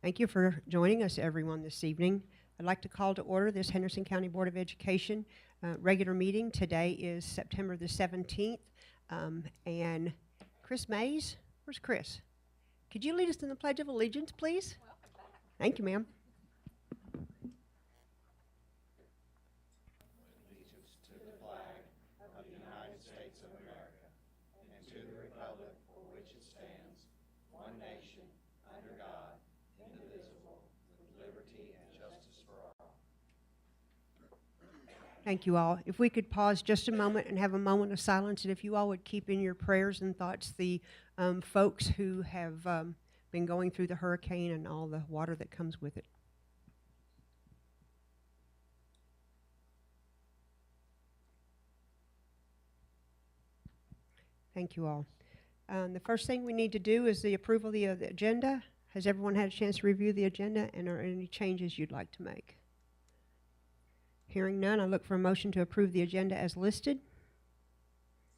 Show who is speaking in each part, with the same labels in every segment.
Speaker 1: Thank you for joining us, everyone, this evening. I'd like to call to order this Henderson County Board of Education regular meeting. Today is September the 17th, and Chris Mays, where's Chris? Could you lead us in the Pledge of Allegiance, please?
Speaker 2: Welcome back.
Speaker 1: Thank you, ma'am.
Speaker 3: Allegiance to the flag of the United States of America and to the republic for which it stands, one nation, under God, indivisible, with liberty and justice for all.
Speaker 1: Thank you all. If we could pause just a moment and have a moment of silence, and if you all would keep in your prayers and thoughts the folks who have been going through the hurricane and all the water that comes with it. Thank you all. The first thing we need to do is the approval of the agenda. Has everyone had a chance to review the agenda, and are there any changes you'd like to make? Hearing none, I look for a motion to approve the agenda as listed.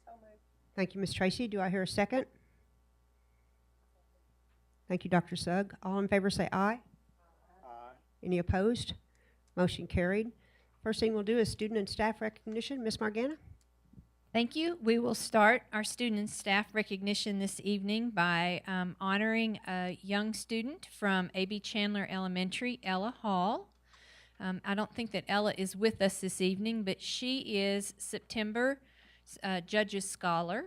Speaker 2: So moved.
Speaker 1: Thank you, Ms. Tracy. Do I hear a second? Thank you, Dr. Sugg. All in favor say aye.
Speaker 3: Aye.
Speaker 1: Any opposed? Motion carried. First thing we'll do is student and staff recognition. Ms. Margana?
Speaker 4: Thank you. We will start our student and staff recognition this evening by honoring a young student from A.B. Chandler Elementary, Ella Hall. I don't think that Ella is with us this evening, but she is September Judges Scholar,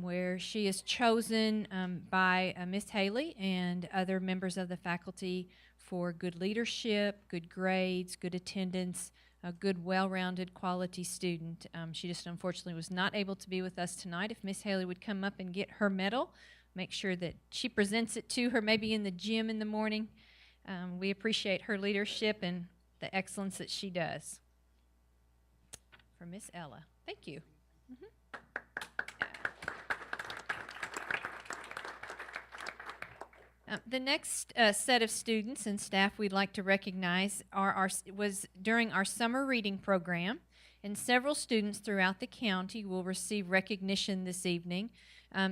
Speaker 4: where she is chosen by Miss Haley and other members of the faculty for good leadership, good grades, good attendance, a good, well-rounded, quality student. She just unfortunately was not able to be with us tonight. If Miss Haley would come up and get her medal, make sure that she presents it to her maybe in the gym in the morning. We appreciate her leadership and the excellence that she does. For Miss Ella. Thank you. The next set of students and staff we'd like to recognize was during our summer reading program, and several students throughout the county will receive recognition this evening.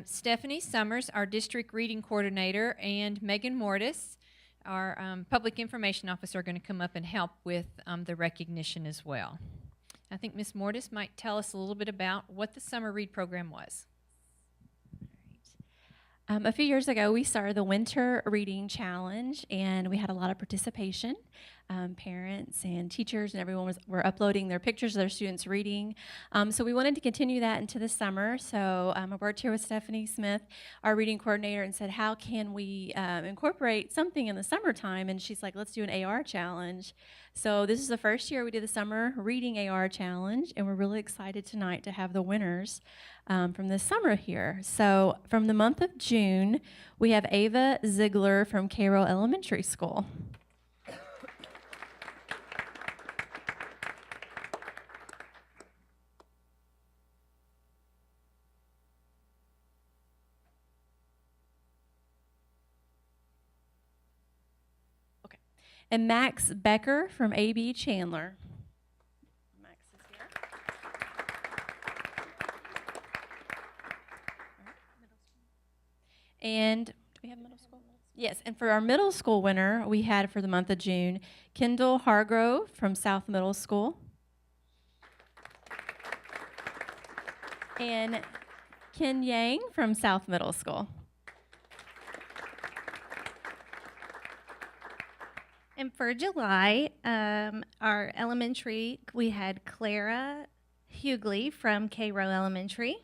Speaker 4: Stephanie Summers, our district reading coordinator, and Megan Mortis, our public information officer, are going to come up and help with the recognition as well. I think Ms. Mortis might tell us a little bit about what the summer read program was.
Speaker 5: A few years ago, we started the Winter Reading Challenge, and we had a lot of participation. Parents and teachers and everyone were uploading their pictures of their students reading. So we wanted to continue that into the summer. So I worked here with Stephanie Smith, our reading coordinator, and said, how can we incorporate something in the summertime? And she's like, let's do an AR challenge. So this is the first year we did the Summer Reading AR Challenge, and we're really excited tonight to have the winners from this summer here. So from the month of June, we have Ava Ziegler from Cairo Elementary School. Okay. And Max Becker from A.B. Chandler. Max is here. And do we have middle school? Yes, and for our middle school winner, we had for the month of June, Kendall Hargrove from South Middle School. And Ken Yang from South Middle School.
Speaker 6: And for July, our elementary, we had Clara Hughley from Cairo Elementary.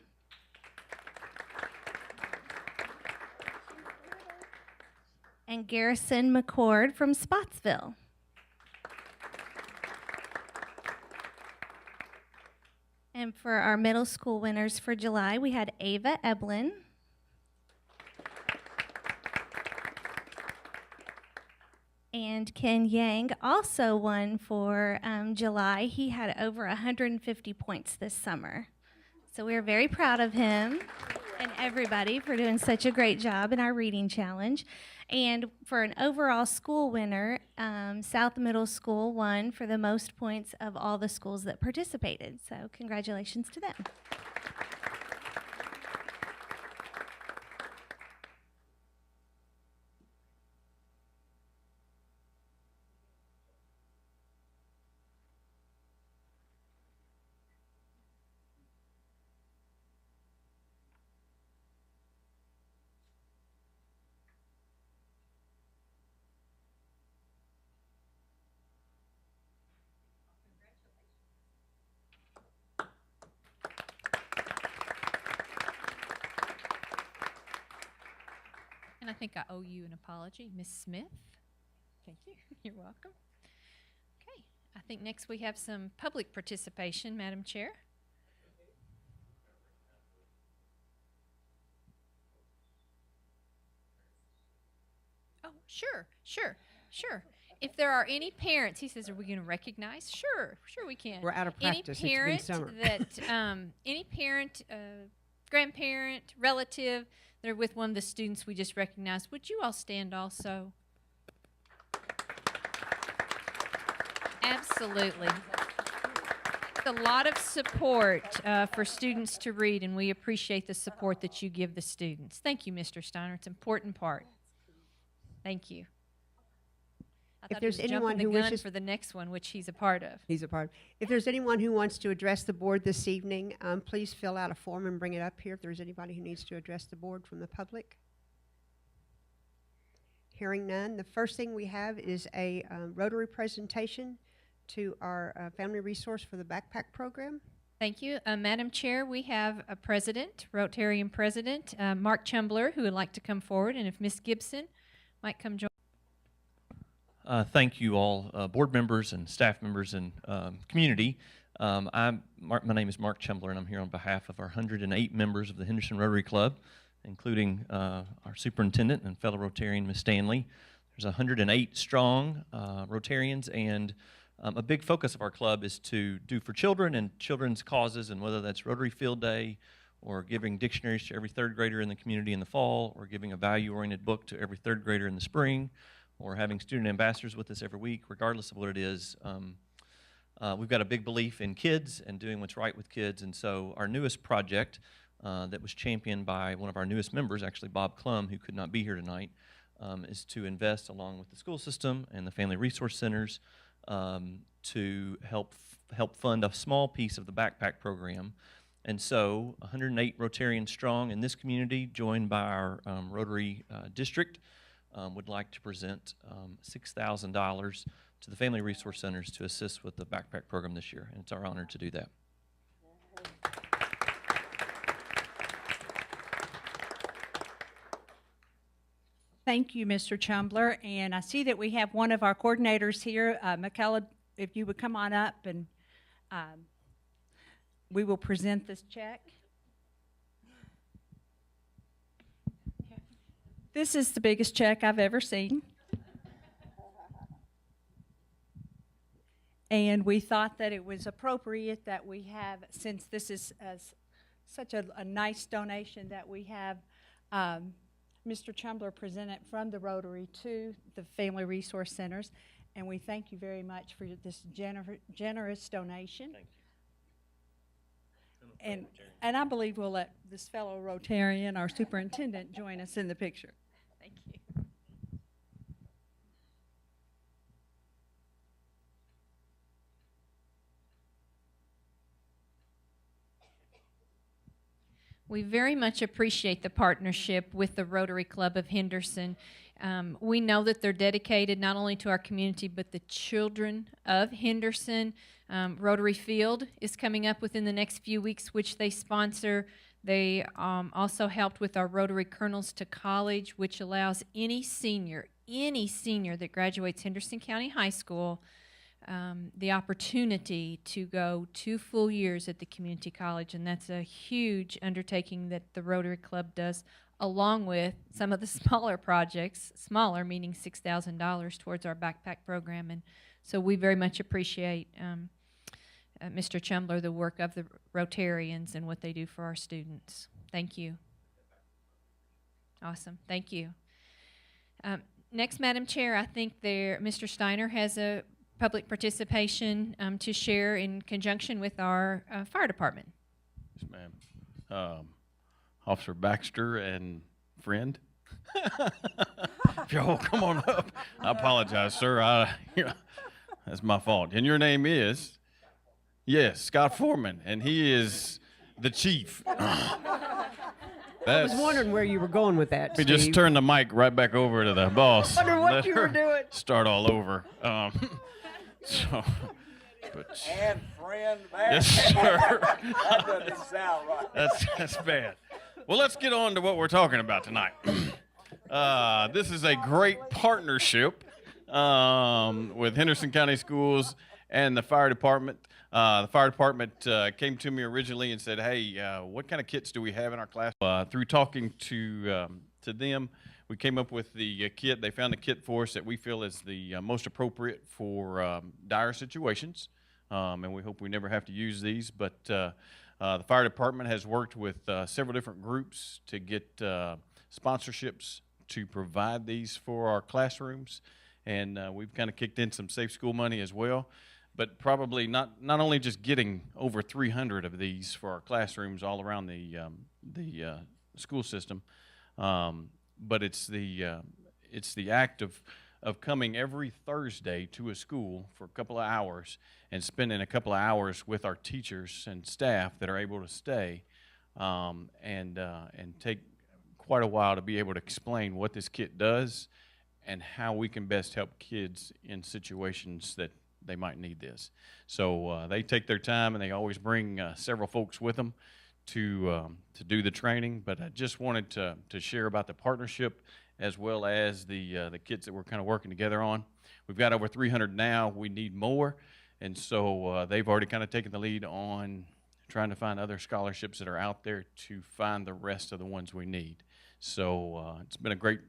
Speaker 6: And Garrison McCord from Spotsville. And for our middle school winners for July, we had Ava Eblin. And Ken Yang also won for July. He had over 150 points this summer. So we're very proud of him and everybody for doing such a great job in our reading challenge. And for an overall school winner, South Middle School won for the most points of all the schools that participated. So congratulations to them.
Speaker 4: think I owe you an apology. Miss Smith? Thank you. You're welcome. Okay. I think next we have some public participation, Madam Chair. Oh, sure. If there are any parents, he says, are we going to recognize? Sure we can.
Speaker 1: We're out of practice.
Speaker 4: Any parent
Speaker 1: It's been summer.
Speaker 4: that, any parent, grandparent, relative, they're with one of the students we just recognized, would you all stand also? Absolutely. A lot of support for students to read, and we appreciate the support that you give the students. Thank you, Mr. Steiner. It's an important part. Thank you. I
Speaker 1: If
Speaker 4: thought
Speaker 1: there's
Speaker 4: he was
Speaker 1: anyone
Speaker 4: jumping
Speaker 1: who
Speaker 4: the gun
Speaker 1: wishes-
Speaker 4: for the next one, which he's a part of.
Speaker 1: He's a part. If there's anyone who wants to address the board this evening, please fill out a form and bring it up here if there's anybody who needs to address the board from the public. Hearing none, the first thing we have is a Rotary presentation to our family resource for the backpack program.
Speaker 4: Thank you. Madam Chair, we have a president, Rotarian president, Mark Chumbler, who would like to come forward, and if Ms. Gibson might come join.
Speaker 7: Thank you all, board members and staff members and community. My name is Mark Chumbler, and I'm here on behalf of our 108 members of the Henderson Rotary Club, including our superintendent and fellow Rotarian, Ms. Stanley. There's 108 strong Rotarians, and a big focus of our club is to do for children and children's causes, and whether that's Rotary Field Day or giving dictionaries to every third grader in the community in the fall, or giving a value-oriented book to every third grader in the spring, or having student ambassadors with us every week. Regardless of what it is, we've got a big belief in kids and doing what's right with kids, and so our newest project that was championed by one of our newest members, actually Bob Klum, who could not be here tonight, is to invest along with the school system and the family resource centers to help fund a small piece of the backpack program. And so 108 Rotarians strong in this community, joined by our Rotary district, would like to present $6,000 to the family resource centers to assist with the backpack program this year, and it's our honor to do that.
Speaker 8: Thank you, Mr. Chumbler, and I see that we have one of our coordinators here, Michaela, if you would come on up, and we will present this check. This is the biggest check I've ever seen. And we thought that it was appropriate that we have, since this is such a nice donation, that we have Mr. Chumbler present it from the Rotary to the Family Resource Centers. And we thank you very much for this generous donation.
Speaker 7: Thank you.
Speaker 8: And I believe we'll let this fellow Rotarian, our superintendent, join us in the picture.
Speaker 4: Thank you. We very much appreciate the partnership with the Rotary Club of Henderson. We know that they're dedicated not only to our community, but the children of Henderson. Rotary Field is coming up within the next few weeks, which they sponsor. They also helped with our Rotary Colonels to College, which allows any senior that graduates Henderson County High School the opportunity to go 2 full years at the community college, and that's a huge undertaking that the Rotary Club does, along with some of the smaller projects, smaller meaning $6,000 towards our backpack program. And so we very much appreciate Mr. Chumbler, the work of the Rotarians and what they do for our students. Thank you. Awesome. Thank you. Next, Madam Chair, I think Mr. Steiner has a public participation to share in conjunction with our fire department.
Speaker 9: Yes, ma'am. Officer Baxter and friend. Joe, come on up. I apologize, sir. That's my fault. And your name is? Yes, Scott Foreman, and he is the chief.
Speaker 1: I was wondering where you were going with that,
Speaker 9: We
Speaker 1: Steve.
Speaker 9: just turned the mic right back over to the boss.
Speaker 1: Wonder what
Speaker 9: Let
Speaker 1: you were
Speaker 9: her
Speaker 1: doing.
Speaker 9: Start all over.
Speaker 3: And friend, man.
Speaker 9: Yes, sir.
Speaker 3: That doesn't sound right.
Speaker 9: That's bad. Well, let's get on to what we're talking about tonight. This is a great partnership with Henderson County Schools and the fire department. The fire department came to me originally and said, "Hey, what kind of kits do we have in our class?" Through talking to them, we came up with the kit. They found a kit for us that we feel is the most appropriate for dire situations, and we hope we never have to use these. But the fire department has worked with several different groups to get sponsorships to provide these for our classrooms, and we've kind of kicked in some safe school money as well. But probably not only just getting over 300 of these for our classrooms all around the school system, but it's the act of coming every Thursday to a school for a couple of hours and spending a couple of hours with our teachers and staff that are able to stay, and take quite a while to be able to explain what this kit does and how we can best help kids in situations that they might need this. So they take their time, and they always bring several folks with them to do the training. But I just wanted to share about the partnership as well as the kits that we're kind of working together on. We've got over 300 now. We need more, and so they've already kind of taken the lead on trying to find other scholarships that are out there to find the rest of the ones we need. So it's been a great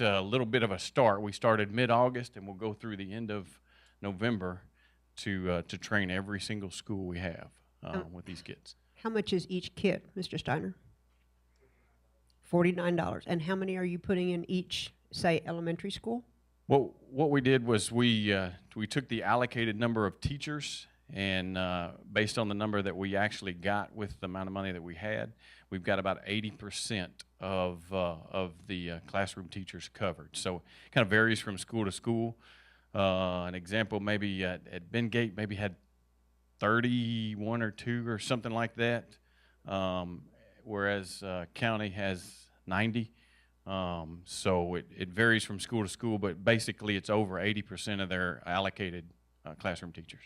Speaker 9: little bit of a start. We started mid-August, and we'll go through the end of November to train every single school we have with these kits.
Speaker 1: How much is each kit, Mr. Steiner? $49. And how many are you putting in each, say, elementary school?
Speaker 9: Well, what we did was we took the allocated number of teachers, and based on the number that we actually got with the amount of money that we had, we've got about 80% of the classroom teachers covered. So it kind of varies from school to school. An example, maybe at Bengate, maybe had 31 or 2 or something like that, whereas county has 90. So it varies from school to school, but basically it's over 80% of their allocated classroom teachers.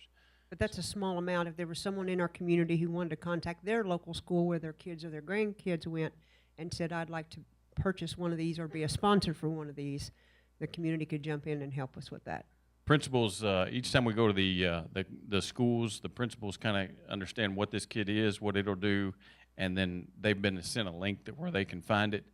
Speaker 1: But that's a small amount. If there was someone in our community who wanted to contact their local school where their kids or their grandkids went and said, "I'd like to purchase one of these or be a sponsor for one of these," the community could jump in and help us with that.
Speaker 9: Principals, each time we go to the schools, the principals kind of understand what this kit is, what it'll do, and then they've been sent a link where they can find it.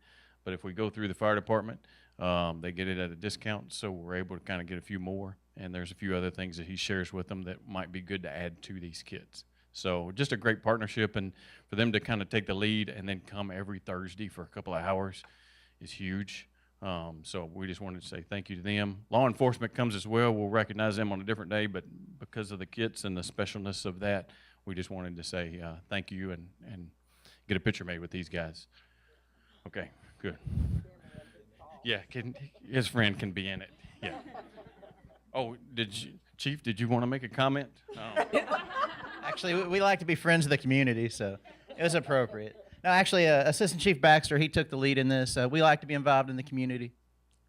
Speaker 9: But if we go through the fire department, they get it at a discount, so we're able to kind of get a few more. And there's a few other things that he shares with them that might be good to add to these kits. So just a great partnership, and for them to kind of take the lead and then come every Thursday for a couple of hours is huge. So we just wanted to say thank you to them. Law enforcement comes as well. We'll recognize them on a different day, but because of the kits and the specialness of that, we just wanted to say thank you and get a picture made with these guys. Okay, good. Yeah, his friend can be in it. Yeah. Oh, Chief, did you want to make a comment?
Speaker 3: Actually, we like to be friends of the community, so it was appropriate. No, actually, Assistant Chief Baxter, he took the lead in this. We like to be involved in the community.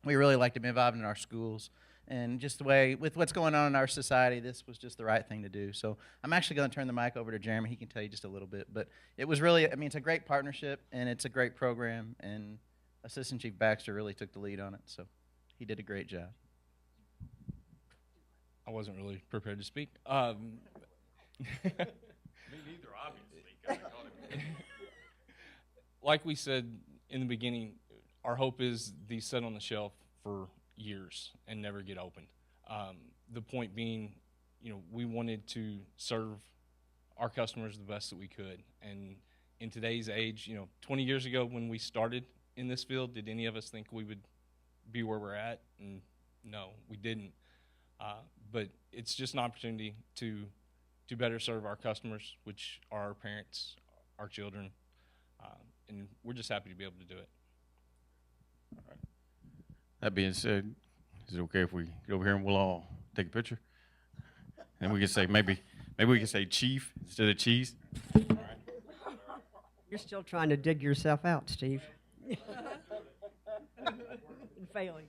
Speaker 3: We really like to be involved in our schools. And just the way, with what's going on in our society, this was just the right thing to do. So I'm actually going to turn the mic over to Jeremy. He can tell you just a little bit. But it was really, I mean, it's a great partnership, and it's a great program. And Assistant Chief Baxter really took the lead on it. So he did a great job.
Speaker 10: I wasn't really prepared to speak.
Speaker 9: Me neither, obviously.
Speaker 10: Like we said in the beginning, our hope is these sit on the shelf for years and never get opened. The point being, we wanted to serve our customers the best that we could. And in today's age, 20 years ago when we started in this field, did any of us think we would be where we're at? And no, we didn't. But it's just an opportunity to better serve our customers, which are our parents, our children, and we're just happy to be able to do it.
Speaker 9: All right. That being said, is it okay if we get over here and we'll all take a picture? And we can say maybe we can say Chief instead of Cheese.
Speaker 1: You're still trying to dig yourself out, Steve. And failing.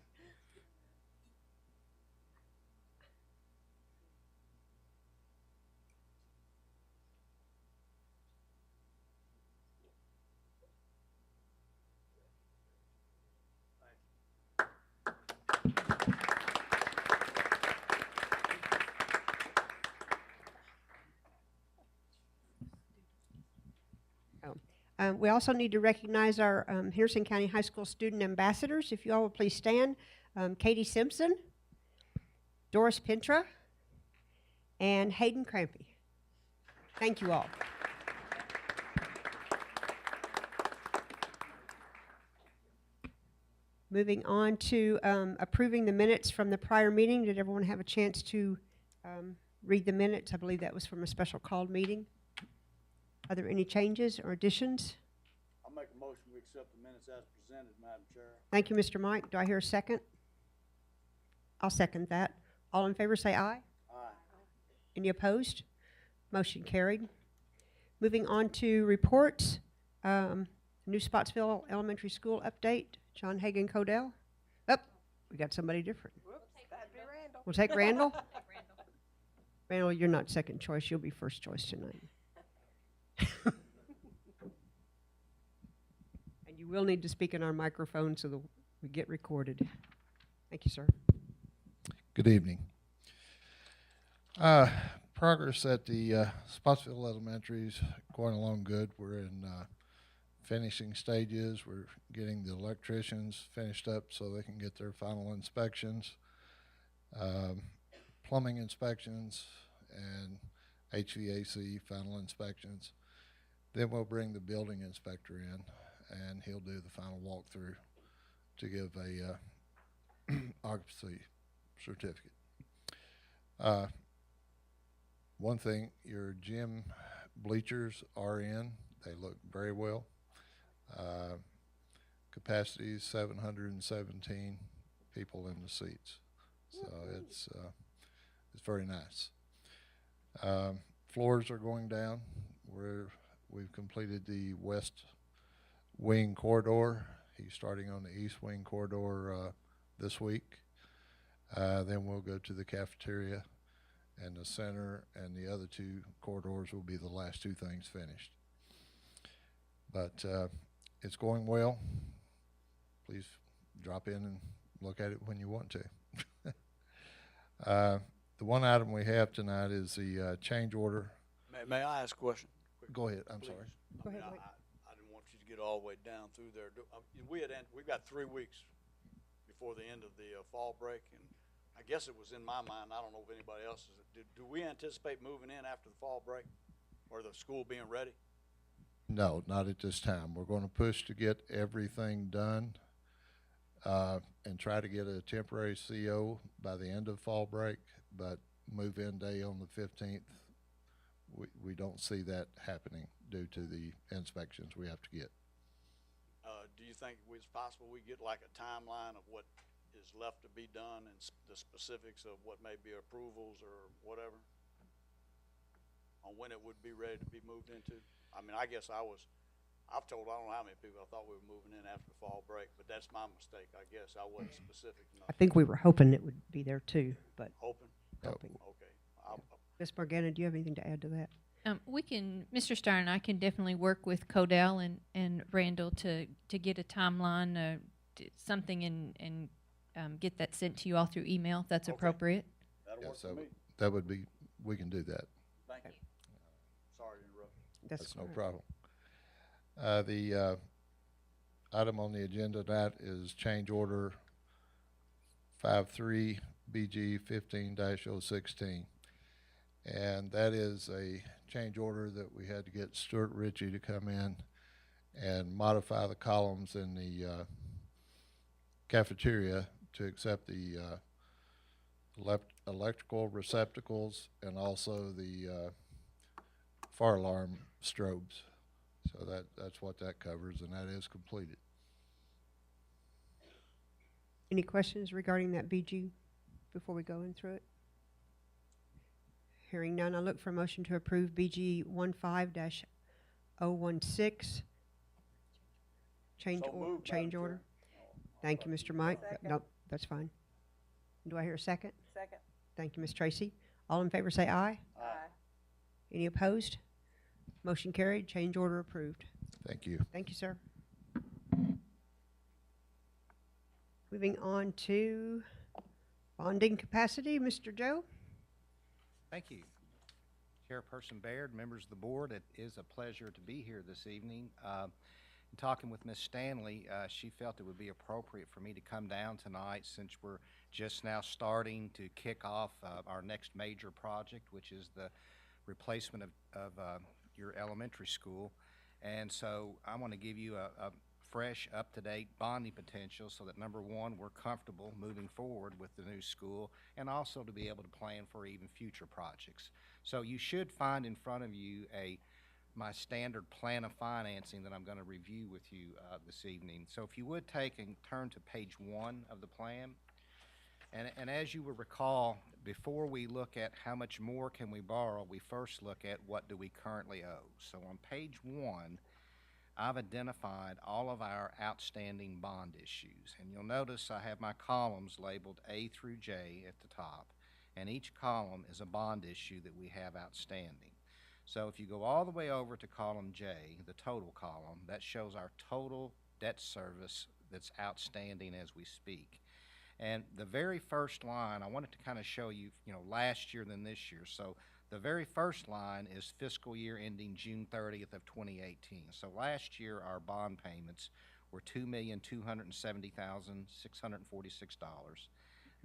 Speaker 1: We also need to recognize our Henderson County High School student ambassadors. If you all will please stand. Katie Simpson, Doris Pintra, and Hayden Crampy. Thank you all. Moving on to approving the minutes from the prior meeting. Did everyone have a chance to read the minutes? I believe that was from a special called meeting. Are there any changes or additions?
Speaker 3: I'll make a motion we accept the minutes as presented, Madam Chair.
Speaker 1: Thank you, Mr. Mike. Do I hear a second? I'll second that. All in favor say aye.
Speaker 3: Aye.
Speaker 1: Any opposed? Motion carried. Moving on to reports. New Spotsville Elementary School update. John Hagan Codell. Oh, we got somebody different.
Speaker 2: That'd be Randall.
Speaker 1: We'll take Randall. Randall, you're not second choice. You'll be first choice tonight. And you will need to speak in our microphone so that we get recorded. Thank you, sir.
Speaker 11: Good evening. Progress at the Spotsville Elementary is going along good. We're in finishing stages. We're getting the electricians finished up so they can get their final inspections, plumbing inspections, and HVAC final inspections. Then we'll bring the building inspector in, and he'll do the final walkthrough to give a occupancy certificate. One thing, your gym bleachers are in. They look very well. Capacity is 717 people in the seats, so it's very nice. Floors are going down. We've completed the west wing corridor. He's starting on the east wing corridor this week. Then we'll go to the cafeteria and the center, and the other two corridors will be the last two things finished. But it's going well. Please drop in and look at it when you want to. The one item we have tonight is the change order.
Speaker 3: May I ask a question?
Speaker 11: Go ahead, I'm
Speaker 3: Please.
Speaker 11: sorry.
Speaker 1: Go
Speaker 3: I mean,
Speaker 1: ahead, Mike.
Speaker 3: I didn't want you to get all the way down through there. We've got 3 weeks before the end of the fall break, and I guess it was in my mind. I don't know if anybody else is. Do we anticipate moving in after the fall break, or the school being ready?
Speaker 11: No, not at this time. We're going to push to get everything done and try to get a temporary CO by the end of fall break, but move-in day on the 15th, we don't see that happening due to the inspections we have to get.
Speaker 3: Do you think it's possible we get like a timeline of what is left to be done and the specifics of what may be approvals or whatever on when it would be ready to be moved into? I mean, I guess I've told, I don't know how many people, I thought we were moving in after the fall break, but that's my mistake, I guess. I wasn't specific enough.
Speaker 1: I think we were hoping it would be there too, but
Speaker 3: Hoping?
Speaker 1: hoping.
Speaker 3: Okay.
Speaker 1: Ms. Morgana, do you have anything to add to that?
Speaker 4: Mr. Starr and I can definitely work with Codell and Randall to get a timeline, something, and get that sent to you all through email if that's
Speaker 3: Okay.
Speaker 4: appropriate.
Speaker 3: That'll
Speaker 11: Yeah,
Speaker 3: work
Speaker 11: so
Speaker 3: for me.
Speaker 11: that would be, we can do that.
Speaker 3: Thank you. Sorry to interrupt.
Speaker 11: That's no
Speaker 1: all right.
Speaker 11: problem. The item on the agenda tonight is change order 53 BG 15-016. And that is a change order that we had to get Stuart Ritchie to come in and modify the columns in the cafeteria to accept the electrical receptacles and also the fire alarm strobes. So that's what that covers, and that is completed.
Speaker 1: Any questions regarding that BG before we go in through it? Hearing none, I look for a motion to approve BG 15-016. Change
Speaker 3: So moved,
Speaker 1: change
Speaker 3: Madam
Speaker 1: order.
Speaker 3: Chair.
Speaker 1: Thank you, Mr. Mike.
Speaker 2: Second.
Speaker 1: Nope, that's fine. Do I hear a second?
Speaker 2: Second.
Speaker 1: Thank you, Ms. Tracy. All in favor say aye.
Speaker 2: Aye.
Speaker 1: Any opposed? Motion carried. Change order approved.
Speaker 11: Thank you.
Speaker 1: Thank you, sir. Moving on to bonding capacity, Mr. Joe.
Speaker 12: Thank you.
Speaker 3: Chairperson Baird, members of the board, it is a pleasure to be here this evening. In talking with Ms. Stanley, she felt it would be appropriate for me to come down tonight since we're just now starting to kick off our next major project, which is the replacement of your elementary school. And so I want to give you a fresh, up-to-date bonding potential so that, number one, we're comfortable moving forward with the new school, and also to be able to plan for even future projects. So you should find in front of you my standard plan of financing that I'm going to review with you this evening. So if you would take and turn to page 1 of the plan. And as you will recall, before we look at how much more can we borrow, we first look at what do we currently owe. So on page 1, I've identified all of our outstanding bond issues. And you'll notice I have my columns labeled A through J at the top. And each column is a bond issue that we have outstanding. So if you go all the way over to column J, the total column, that shows our total debt service that's outstanding as we speak. And the very first line, I wanted to kind of show you, last year than this year. So the very first line is fiscal year ending June 30th of 2018. So last year our bond payments were $2,270,646.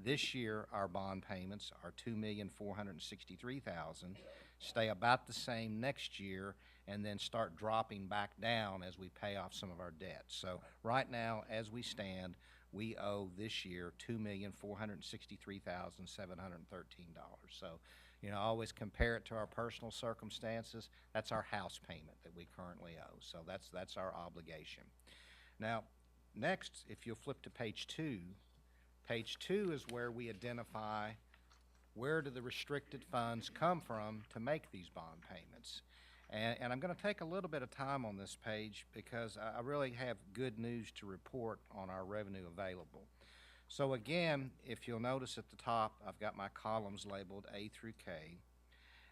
Speaker 3: This year our bond payments are $2,463,000, stay about the same next year, and then start dropping back down as we pay off some of our debt. So right now, as we stand, we owe this year $2,463,713. So, I always compare it to our personal circumstances. That's our house payment that we currently owe. So that's our obligation. Now, next, if you'll flip to page 2, page 2 is where we identify where do the restricted funds come from to make these bond payments. And I'm going to take a little bit of time on this page because I really have good news to report on our revenue available. So again, if you'll notice at the top, I've got my columns labeled A through K.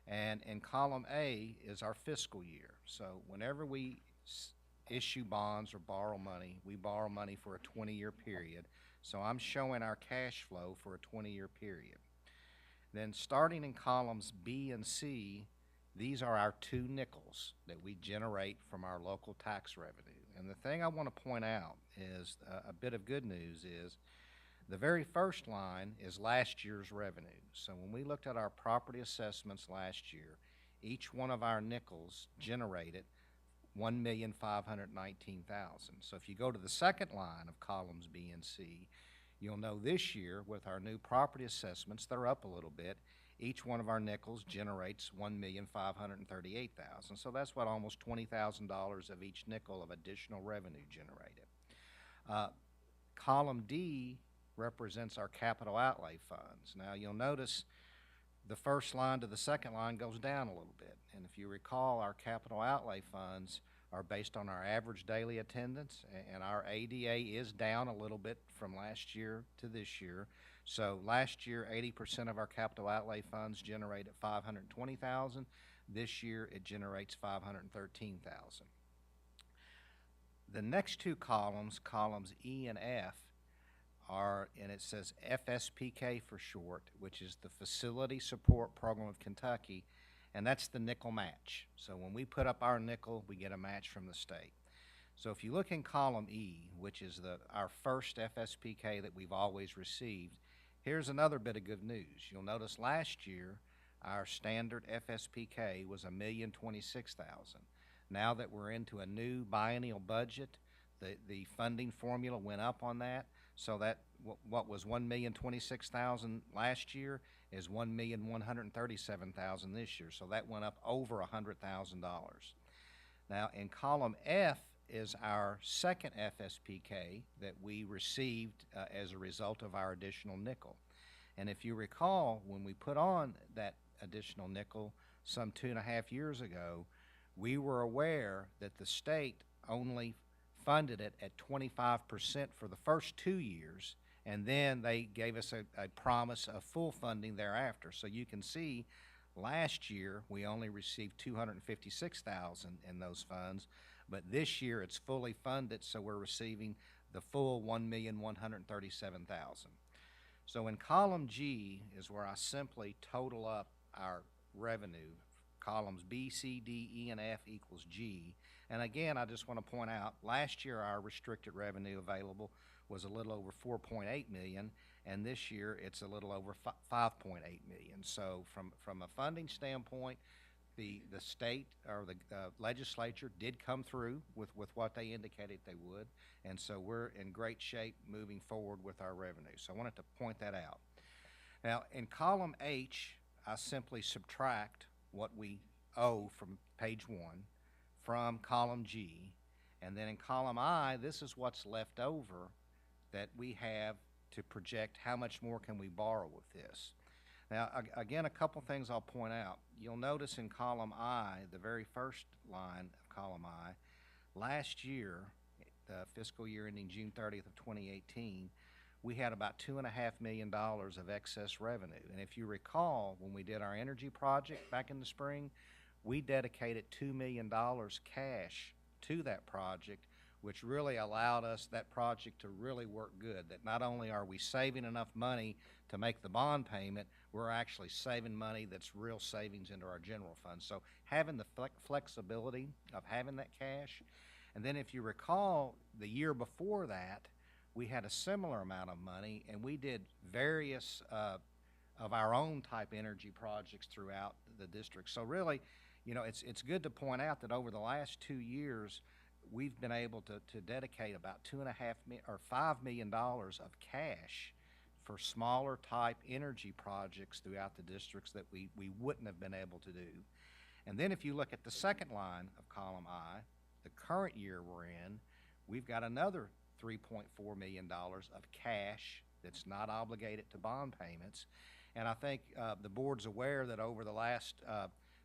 Speaker 3: And in column A is our fiscal year. So whenever we issue bonds or borrow money, we borrow money for a 20-year period. So I'm showing our cash flow for a 20-year period. Then starting in columns B and C, these are our 2 nickels that we generate from our local tax revenue. And the thing I want to point out is a bit of good news is the very first line is last year's revenue. So when we looked at our property assessments last year, each one of our nickels generated $1,519,000. So if you go to the second line of columns B and C, you'll know this year with our new property assessments, they're up a little bit. Each one of our nickels generates $1,538,000. So that's what, almost $20,000 of each nickel of additional revenue generated. Column D represents our capital outlay funds. Now you'll notice the first line to the second line goes down a little bit. And if you recall, our capital outlay funds are based on our average daily attendance, and our ADA is down a little bit from last year to this year. So last year, 80% of our capital outlay funds generated $520,000. This year, it generates $513,000. The next 2 columns, columns E and F, and it says FSPK for short, which is the Facility Support Program of Kentucky, and that's the nickel match. So when we put up our nickel, we get a match from the state. So if you look in column E, which is our first FSPK that we've always received, here's another bit of good news. You'll notice last year our standard FSPK was $1,026,000. Now that we're into a new biennial budget, the funding formula went up on that, so that what was $1,026,000 last year is $1,137,000 this year. So that went up over $100,000. Now in column F is our second FSPK that we received as a result of our additional nickel. And if you recall, when we put on that additional nickel some 2.5 years ago, we were aware that the state only funded it at 25% for the first 2 years, and then they gave us a promise of full funding thereafter. So you can see last year we only received $256,000 in those funds, but this year it's fully funded, so we're receiving the full $1,137,000. So in column G is where I simply total up our revenue, columns B, C, D, E, and F equals G. And again, I just want to point out, last year our restricted revenue available was a little over 4.8 million, and this year it's a little over 5.8 million. So from a funding standpoint, the state or the legislature did come through with what they indicated they would, and so we're in great shape moving forward with our revenue. So I wanted to point that out. Now, in column H, I simply subtract what we owe from page 1 from column G, and then in column I, this is what's left over that we have to project how much more can we borrow with this. Now, again, a couple things I'll point out. You'll notice in column I, the very first line of column I, last year, the fiscal year ending June 30th of 2018, we had about $2.5 million of excess revenue. And if you recall, when we did our energy project back in the spring, we dedicated $2 million cash to that project, which really allowed us that project to really work good. That not only are we saving enough money to make the bond payment, we're actually saving money that's real savings into our general fund. So having the flexibility of having that cash. And then if you recall, the year before that, we had a similar amount of money, and we did various of our own type energy projects throughout the district. So really, you know, it's good to point out that over the last 2 years, we've been able to dedicate about $5 million of cash for smaller type energy projects throughout the districts that we wouldn't have been able to do. And then if you look at the second line of column I, the current year we're in, we've got another $3.4 million of cash that's not obligated to bond payments. And I think the board's aware that over the last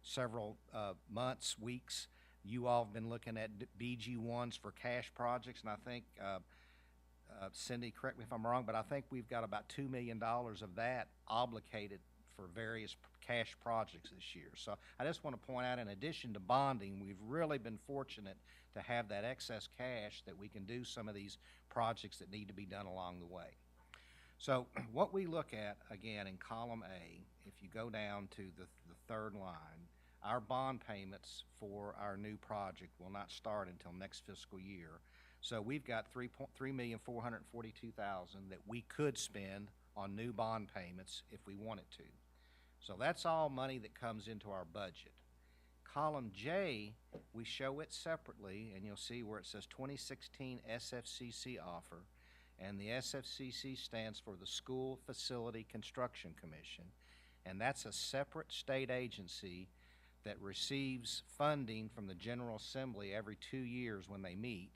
Speaker 3: several months, weeks, you all have been looking at BG1s for cash projects, and I think, Cindy, correct me if I'm wrong, but I think we've got about $2 million of that obligated for various cash projects this year. So I just want to point out, in addition to bonding, we've really been fortunate to have that excess cash that we can do some of these projects that need to be done along the way. So what we look at, again, in column A, if you go down to the third line, our bond payments for our new project will not start until next fiscal year. So we've got $3,442,000 that we could spend on new bond payments if we wanted to. So that's all money that comes into our budget. Column J, we show it separately, and you'll see where it says 2016 SFCC offer, and the SFCC stands for the School Facility Construction Commission, and that's a separate state agency that receives funding from the General Assembly every 2 years when they meet,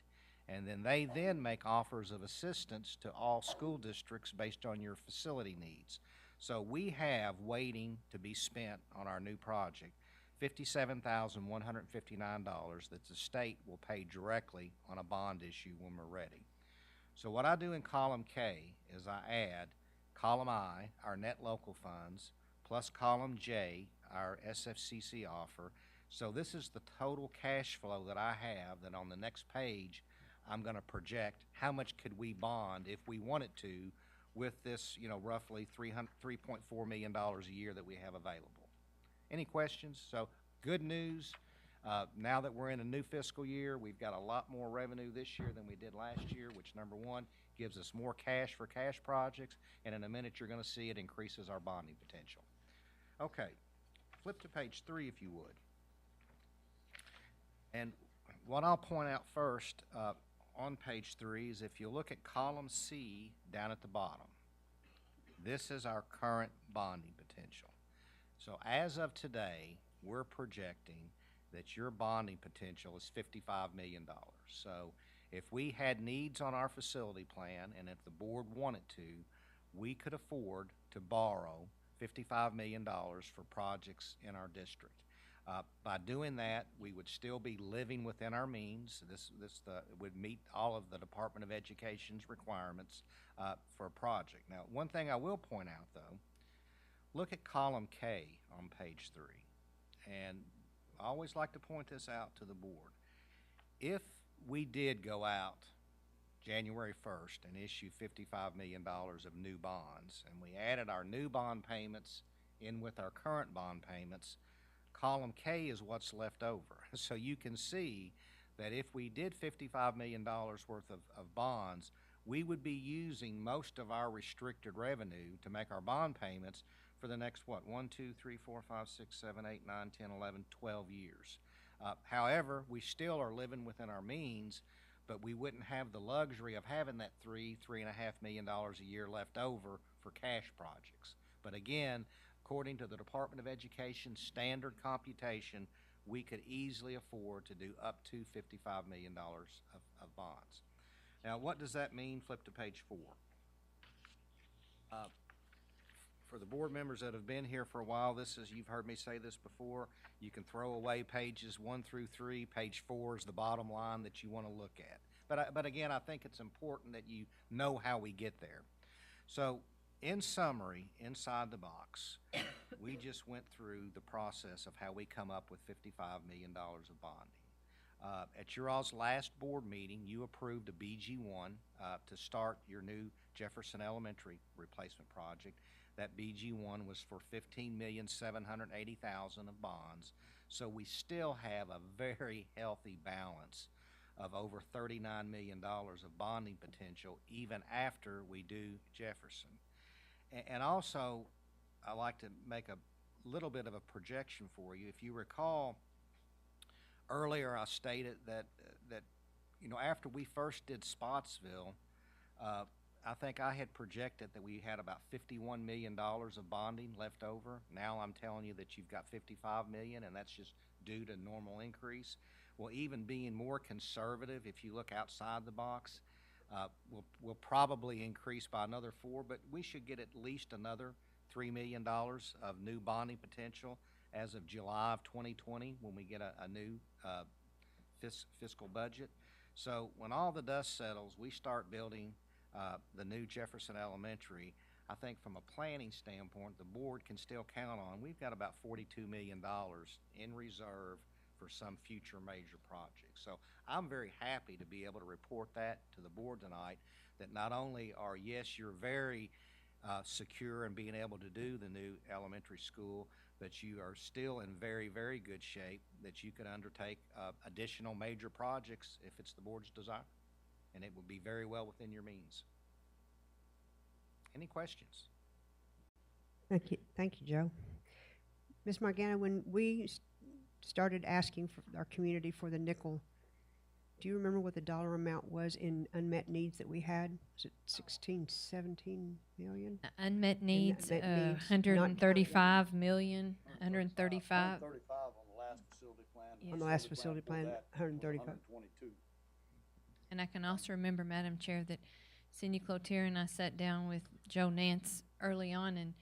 Speaker 3: and then they make offers of assistance to all school districts based on your facility needs. So we have waiting to be spent on our new project $57,159 that the state will pay directly on a bond issue when we're ready. So what I do in column K is I add column I, our net local funds, plus column J, our SFCC offer. So this is the total cash flow that I have, that on the next page I'm going to project how much could we bond if we wanted to with this, you know, roughly $3.4 million a year that we have available. Any questions? So good news, now that we're in a new fiscal year, we've got a lot more revenue this year than we did last year, which number one, gives us more cash for cash projects, and in a minute you're going to see it increases our bonding potential. Okay, flip to page 3 if you would. And what I'll point out first on page 3 is if you look at column C down at the bottom, this is our current bonding potential. So as of today, we're projecting that your bonding potential is $55 million. So if we had needs on our facility plan, and if the board wanted to, we could afford to borrow $55 million for projects in our district. By doing that, we would still be living within our means. This would meet all of the Department of Education's requirements for a project. Now, one thing I will point out, though, look at column K on page 3. And I always like to point this out to the board. If we did go out January 1st and issue $55 million of new bonds, and we added our new bond payments in with our current bond payments, Column K is what's left over. So you can see that if we did $55 million worth of bonds, we would be using most of our restricted revenue to make our bond payments for the next, what, 1, 2, 3, 4, 5, 6, 7, 8, 9, 10, 11, 12 years. However, we still are living within our means, but we wouldn't have the luxury of having that $3.5 million a year left over for cash projects. But again, according to the Department of Education standard computation, we could easily afford to do up to $55 million of bonds. Now, what does that mean? Flip to page 4. For the board members that have been here for a while, this is, you've heard me say this before, you can throw away pages 1 through 3. Page 4 is the bottom line that you want to look at. But again, I think it's important that you know how we get there. So, in summary, inside the box, we just went through the process of how we come up with $55 million of bonding. At your all's last board meeting, you approved a BG1 to start your new Jefferson Elementary replacement project. That BG1 was for $15,780,000 of bonds. So we still have a very healthy balance of over $39 million of bonding potential even after we do Jefferson. And also, I like to make a little bit of a projection for you. If you recall, earlier I stated that you know, after we first did Spotsville, I think I had projected that we had about $51 million of bonding left over. Now I'm telling you that you've got $55 million, and that's just due to normal increase. Well, even being more conservative, if you look outside the box, we'll probably increase by another 4, but we should get at least another $3 million of new bonding potential as of July of 2020 when we get a new fiscal budget. So when all the dust settles, we start building the new Jefferson Elementary. I think from a planning standpoint, the board can still count on, we've got about $42 million in reserve for some future major projects. So I'm very happy to be able to report that to the board tonight, that not only are, yes, you're very secure in being able to do the new elementary school, but you are still in very, very good shape that you could undertake additional major projects if it's the board's desire, and it would be very well within your means. Any questions?
Speaker 1: Thank you, Joe. Ms. Margana, when we started asking for our community for the nickel, do you remember what the dollar amount was in unmet needs that we had? Was it 16, 17 million?
Speaker 4: Unmet needs,
Speaker 1: unmet needs,
Speaker 4: 135 million, 135.
Speaker 12: 135 on the last facility plan.
Speaker 4: Yes.
Speaker 1: On the last facility plan,
Speaker 12: Before that,
Speaker 1: 135.
Speaker 12: 122.
Speaker 4: And I can also remember, Madam Chair, that Cindy Cloutier and I sat down with Joe Nance early on and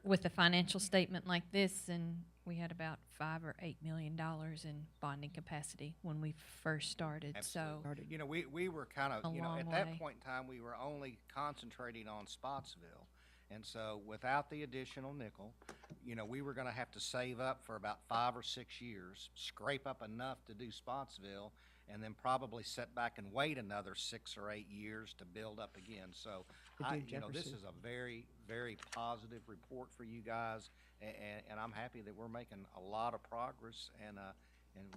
Speaker 4: with a financial statement like this, and we had about $5 or $8 million in bonding capacity when we first started.
Speaker 3: Absolutely. You know, we were kind of, you know, at
Speaker 4: long
Speaker 3: that
Speaker 4: way.
Speaker 3: point in time, we were only concentrating on Spotsville. And so without the additional nickel, you know, we were going to have to save up for about 5 or 6 years, scrape up enough to do Spotsville, and then probably sit back and wait another 6 or 8 years to build up again. So, you know, this is a very, very positive report for you guys, and I'm happy that we're making a lot of progress, and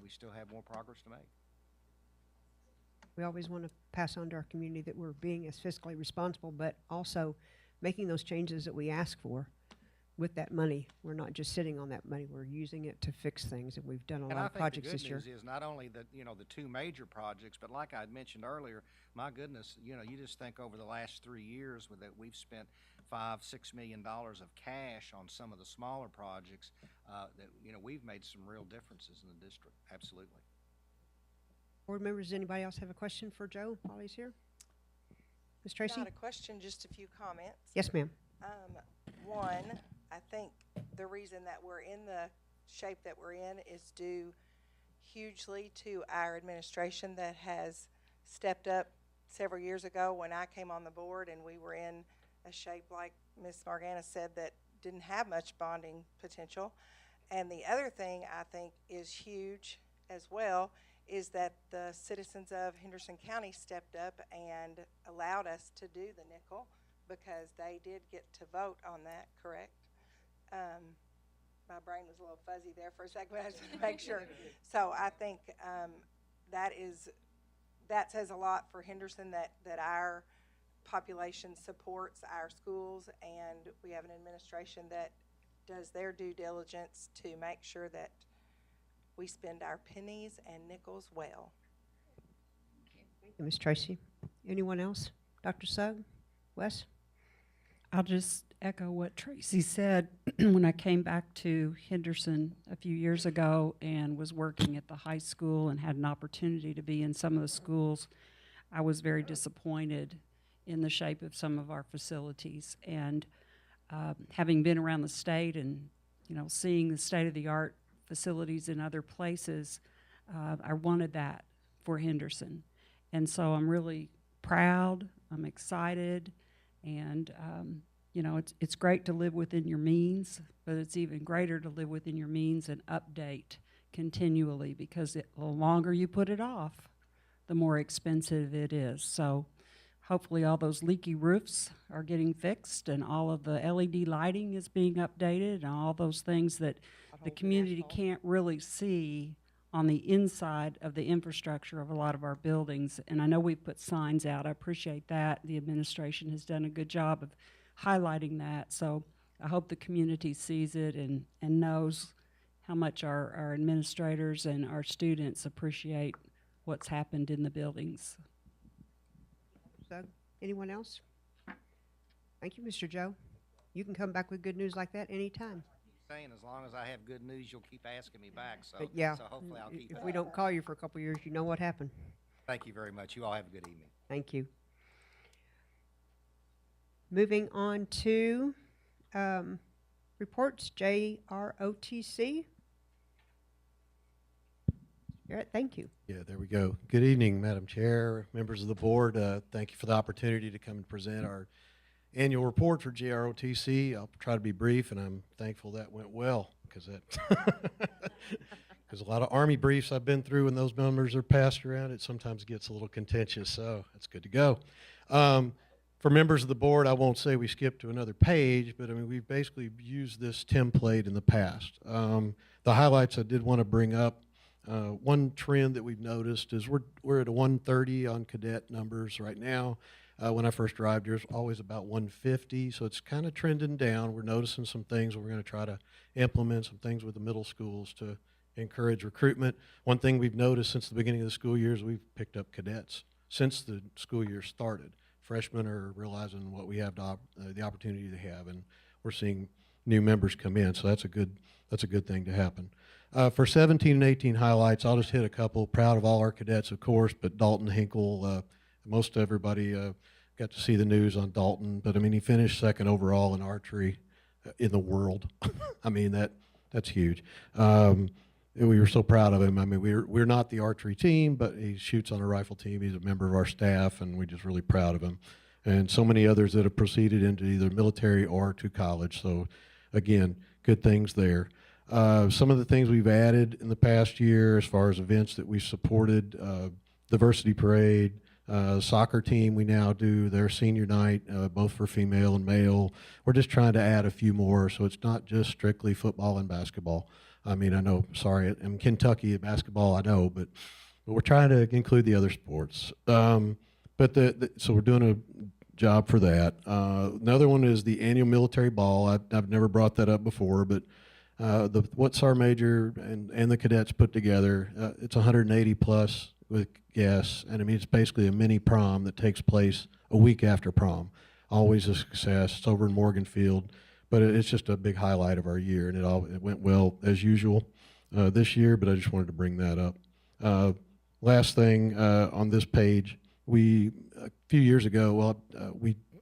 Speaker 3: we still have more progress to make.
Speaker 1: We always want to pass on to our community that we're being as fiscally responsible, but also making those changes that we ask for with that money. We're not just sitting on that money, we're using it to fix things, and we've done a lot of projects this year.
Speaker 3: And I think the good news is not only the, you know, the 2 major projects, but like I had mentioned earlier, my goodness, you know, you just think over the last 3 years with that we've spent $5-6 million of cash on some of the smaller projects, that, you know, we've made some real differences in the district. Absolutely.
Speaker 1: Board members, does anybody else have a question for Joe while he's here? Ms. Tracy?
Speaker 2: Not a question, just a few comments.
Speaker 1: Yes, ma'am.
Speaker 2: One, I think the reason that we're in the shape that we're in is due hugely to our administration that has stepped up several years ago when I came on the board, and we were in a shape, like Ms. Margana said, that didn't have much bonding potential. And the other thing I think is huge as well is that the citizens of Henderson County stepped up and allowed us to do the nickel, because they did get to vote on that, correct? my brain was a little fuzzy there for a second, but I just want to make sure. So I think that says a lot for Henderson, that our population supports our schools, and we have an administration that does their due diligence to make sure that we spend our pennies and nickels well.
Speaker 1: Thank you, Ms. Tracy. Anyone else? Dr. Sugg? Wes?
Speaker 13: I'll just echo what Tracy said. When I came back to Henderson a few years ago and was working at the high school and had an opportunity to be in some of the schools, I was very disappointed in the shape of some of our facilities. And having been around the state and seeing the state-of-the-art facilities in other places, I wanted that for Henderson. And so I'm really proud, I'm excited, and it's great to live within your means, but it's even greater to live within your means and update continually, because the longer you put it off, the more expensive it is. So hopefully all those leaky roofs are getting fixed, and all of the LED lighting is being updated, and all those things that the community can't really see on the inside of the infrastructure of a lot of our buildings. And I know we've put signs out. I appreciate that. The administration has done a good job of highlighting that. So I hope the community sees it and knows how much our administrators and our students appreciate what's happened in the buildings.
Speaker 1: Sugg? Anyone else? Thank you, Mr. Joe. You can come back with good news like that anytime.
Speaker 3: Saying as long as I have good news, you'll keep asking me back, so,
Speaker 1: But yeah,
Speaker 3: so hopefully I'll keep it
Speaker 1: if we
Speaker 3: up.
Speaker 1: don't call you for a couple years, you know what happened.
Speaker 3: Thank you very much. You all have a good evening.
Speaker 1: Thank you. Moving on to reports, Jrotc. Garrett, thank you.
Speaker 14: Yeah, there we go. Good evening, Madam Chair, members of the board. Thank you for the opportunity to come and present our annual report for Jrotc. I'll try to be brief, and I'm thankful that went well, because a lot of Army briefs I've been through, and those numbers are passed around, it sometimes gets a little contentious, so it's good to go. For members of the board, I won't say we skipped to another page, but I mean, we've basically used this template in the past. The highlights I did want to bring up, one trend that we've noticed is we're at a 130 on cadet numbers right now. When I first arrived here, it was always about 150, so it's kind of trending down. We're noticing some things. We're going to try to implement some things with the middle schools to encourage recruitment. One thing we've noticed since the beginning of the school year is we've picked up cadets since the school year started. Freshmen are realizing what we have the opportunity to have, and we're seeing new members come in, so that's a good thing to happen. For 17 and 18 highlights, I'll just hit a couple. Proud of all our cadets, of course, but Dalton Hinkle, most everybody got to see the news on Dalton, but I mean, he finished second overall in archery in the world. I mean, that's huge. We were so proud of him. I mean, we're not the archery team, but he shoots on a rifle team. He's a member of our staff, and we're just really proud of him. And so many others that have proceeded into either military or to college. So again, good things there. Some of the things we've added in the past year as far as events that we supported, diversity parade, soccer team, we now do their senior night, both for female and male. We're just trying to add a few more, so it's not just strictly football and basketball. I mean, I know, sorry, in Kentucky, basketball, I know, but we're trying to include the other sports. So we're doing a job for that. Another one is the annual military ball. I've never brought that up before, but what SAR Major and the cadets put together, it's 180 plus with guests, and I mean, it's basically a mini prom that takes place a week after prom. Always a success. It's over in Morganfield, but it's just a big highlight of our year, and it went well as usual this year, but I just wanted to bring that up. Last thing on this page, a few years ago,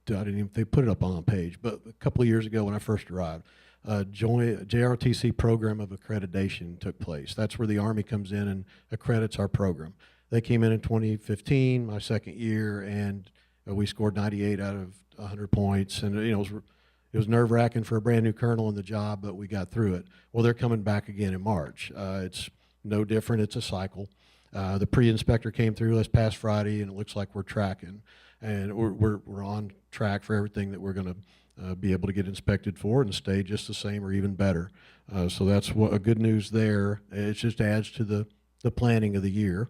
Speaker 14: they put it up on the page, but a couple of years ago when I first arrived, Jrotc program of accreditation took place. That's where the Army comes in and accredits our program. They came in 2015, my second year, and we scored 98 out of 100 points. And it was nerve-wracking for a brand new colonel in the job, but we got through it. Well, they're coming back again in March. It's no different. It's a cycle. The pre-inspector came through this past Friday, and it looks like we're tracking. And we're on track for everything that we're going to be able to get inspected for and stay just the same or even better. So that's a good news there. It just adds to the planning of the year.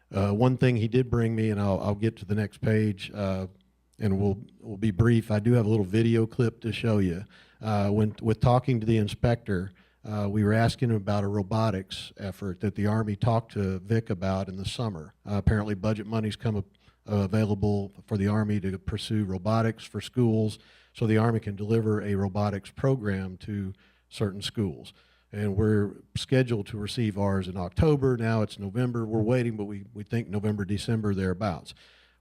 Speaker 14: One thing he did bring me, and I'll get to the next page, and we'll be brief. I do have a little video clip to show you. With talking to the inspector, we were asking him about a robotics effort that the Army talked to Vic about in the summer. Apparently budget money's come available for the Army to pursue robotics for schools, so the Army can deliver a robotics program to certain schools. And we're scheduled to receive ours in October. Now it's November. We're waiting, but we think November, December, thereabouts.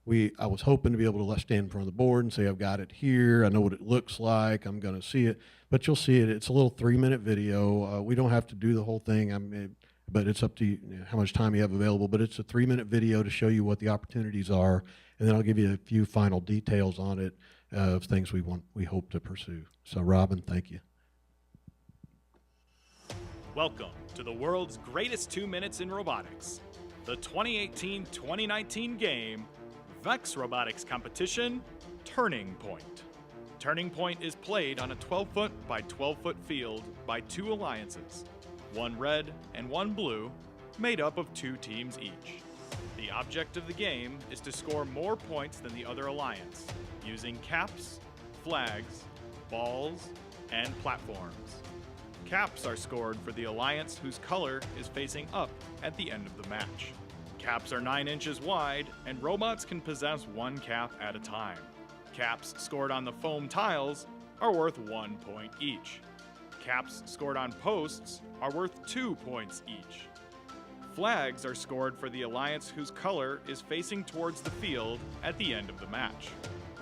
Speaker 14: I was hoping to be able to stand in front of the board and say, I've got it here, I know what it looks like, I'm going to see it. But you'll see it. It's a little 3-minute video. We don't have to do the whole thing, but it's up to you, how much time you have available. But it's a 3-minute video to show you what the opportunities are, and then I'll give you a few final details on it of things we hope to pursue. So, Robin, thank you.
Speaker 15: Welcome to the world's greatest 2 minutes in robotics, the 2018-2019 game, VEX Robotics Competition, Turning Point. Turning Point is played on a 12-foot by 12-foot field by 2 alliances, one red and one blue, made up of 2 teams each. The object of the game is to score more points than the other alliance, using caps, flags, balls, and platforms. Caps are scored for the alliance whose color is facing up at the end of the match. Caps are 9 inches wide, and robots can possess 1 cap at a time. Caps scored on the foam tiles are worth 1 point each. Caps scored on posts are worth 2 points each. Flags are scored for the alliance whose color is facing towards the field at the end of the match.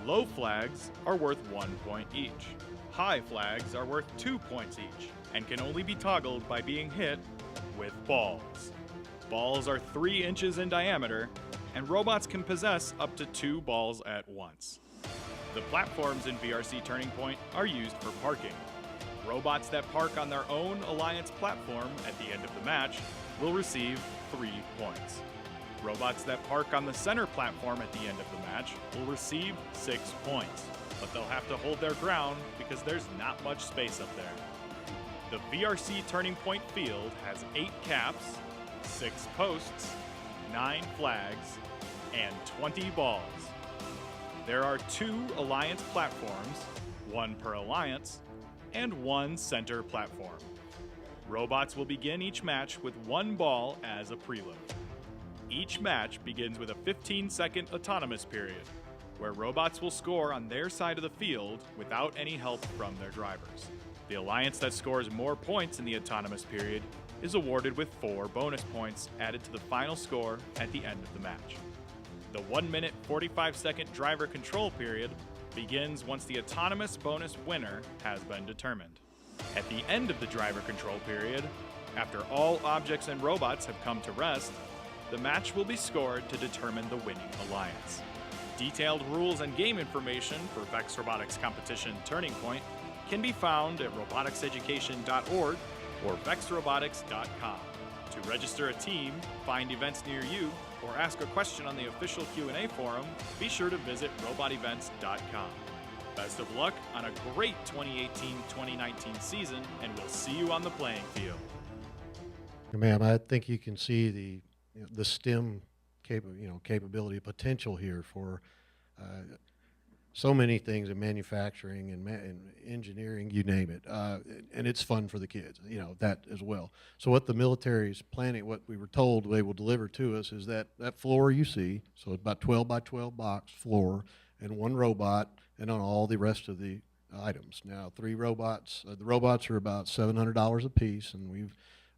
Speaker 15: Low flags are worth 1 point each. High flags are worth 2 points each, and can only be toggled by being hit with balls. Balls are 3 inches in diameter, and robots can possess up to 2 balls at once. The platforms in VRC Turning Point are used for parking. Robots that park on their own alliance platform at the end of the match will receive 3 points. Robots that park on the center platform at the end of the match will receive 6 points, but they'll have to hold their ground because there's not much space up there. The VRC Turning Point field has 8 caps, 6 posts, 9 flags, and 20 balls. There are 2 alliance platforms, 1 per alliance, and 1 center platform. Robots will begin each match with 1 ball as a preload. Each match begins with a 15-second autonomous period, where robots will score on their side of the field without any help from their drivers. The alliance that scores more points in the autonomous period is awarded with 4 bonus points added to the final score at the end of the match. The 1-minute 45-second driver control period begins once the autonomous bonus winner has been determined. At the end of the driver control period, after all objects and robots have come to rest, the match will be scored to determine the winning alliance. Detailed rules and game information for VEX Robotics Competition Turning Point can be found at roboticseducation.org or vexrobotics.com. To register a team, find events near you, or ask a question on the official Q&A forum, be sure to visit robotevents.com. Best of luck on a great 2018-2019 season, and we'll see you on the playing field.
Speaker 14: Ma'am, I think you can see the STEM capability potential here for so many things in manufacturing and engineering, you name it, and it's fun for the kids, that as well. So what the military's planning, what we were told they will deliver to us is that floor you see, so about 12 by 12 box floor, and 1 robot, and on all the rest of the items. Now 3 robots, the robots are about $700 a piece, and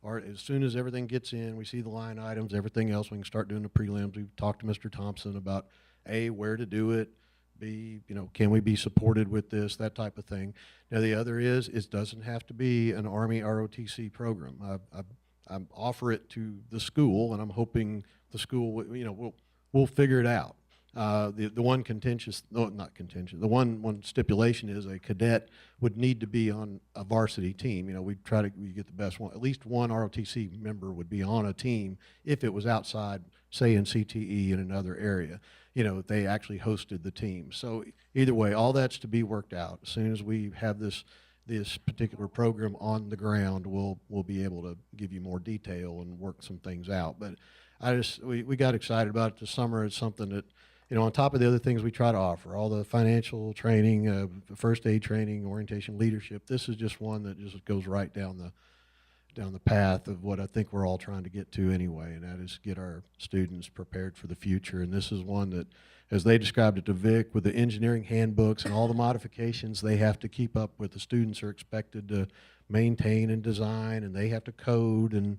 Speaker 14: as soon as everything gets in, we see the line items, everything else, we can start doing the prelims. We've talked to Mr. Thompson about A, where to do it, B, can we be supported with this, that type of thing. Now the other is, it doesn't have to be an Army ROTC program. I offer it to the school, and I'm hoping the school, we'll figure it out. The one contentious, no, not contentious, the one stipulation is a cadet would need to be on a varsity team. You know, we get the best one. At least one ROTC member would be on a team if it was outside, say in CTE in another area. You know, they actually hosted the team. So either way, all that's to be worked out. As soon as we have this particular program on the ground, we'll be able to give you more detail and work some things out. But we got excited about it this summer. It's something that, you know, on top of the other things we try to offer, all the financial training, first aid training, orientation, leadership, this is just one that just goes right down the path of what I think we're all trying to get to anyway, and that is get our students prepared for the future. And this is one that, as they described it to Vic, with the engineering handbooks and all the modifications they have to keep up with, the students are expected to maintain and design, and they have to code and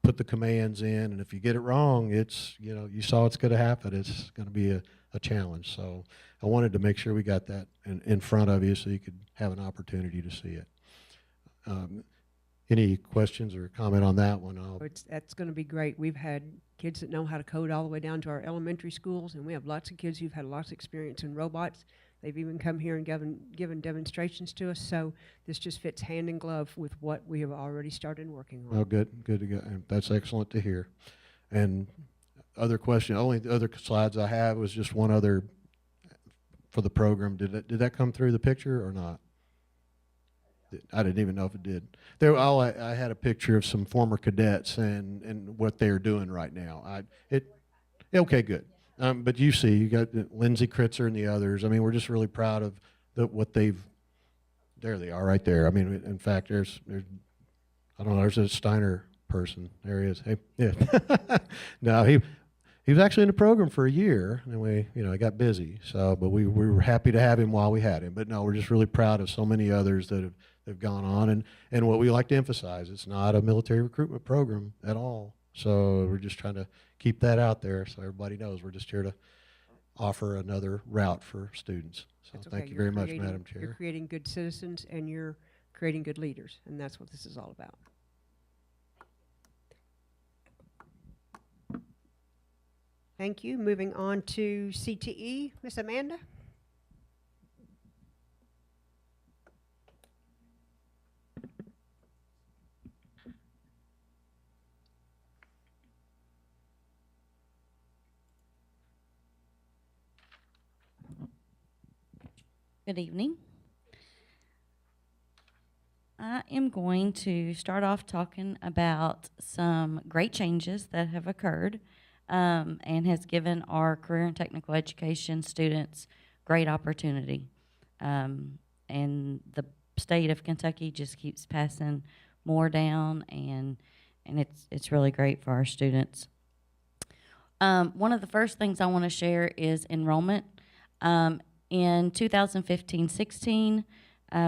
Speaker 14: put the commands in, and if you get it wrong, it's, you know, you saw it's going to happen. It's going to be a challenge. So I wanted to make sure we got that in front of you so you could have an opportunity to see it. Any questions or comment on that one?
Speaker 1: That's going to be great. We've had kids that know how to code all the way down to our elementary schools, and we have lots of kids who've had lots of experience in robots. They've even come here and given demonstrations to us, so this just fits hand in glove with what we have already started working on.
Speaker 14: Oh, good to go. And that's excellent to hear. And other question, only the other slides I have was just one other for the program. Did that come through the picture or not? I didn't even know if it did. I had a picture of some former cadets and what they're doing right now. Okay, good. But you see, you got Lindsay Kritzer and the others. I mean, we're just really proud of what they've. There they are, right there. I mean, in fact, there's I don't know. There's a Steiner person. There he is. Hey, yeah. No, he was actually in the program for a year, and we, you know, got busy. So, but we were happy to have him while we had him. But no, we're just really proud of so many others that have gone on. And what we like to emphasize, it's not a military recruitment program at all. So we're just trying to keep that out there so everybody knows we're just here to offer another route for students. So thank you very much, Madam Chair.
Speaker 1: You're creating good citizens and you're creating good leaders, and that's what this is all about. Thank you. Moving on to CTE, Miss Amanda.
Speaker 16: Good evening. I am going to start off talking about some great changes that have occurred and has given our career and technical education students great opportunity. And the state of Kentucky just keeps passing more down, and it's really great for our students. One of the first things I want to share is enrollment. In 2015-16,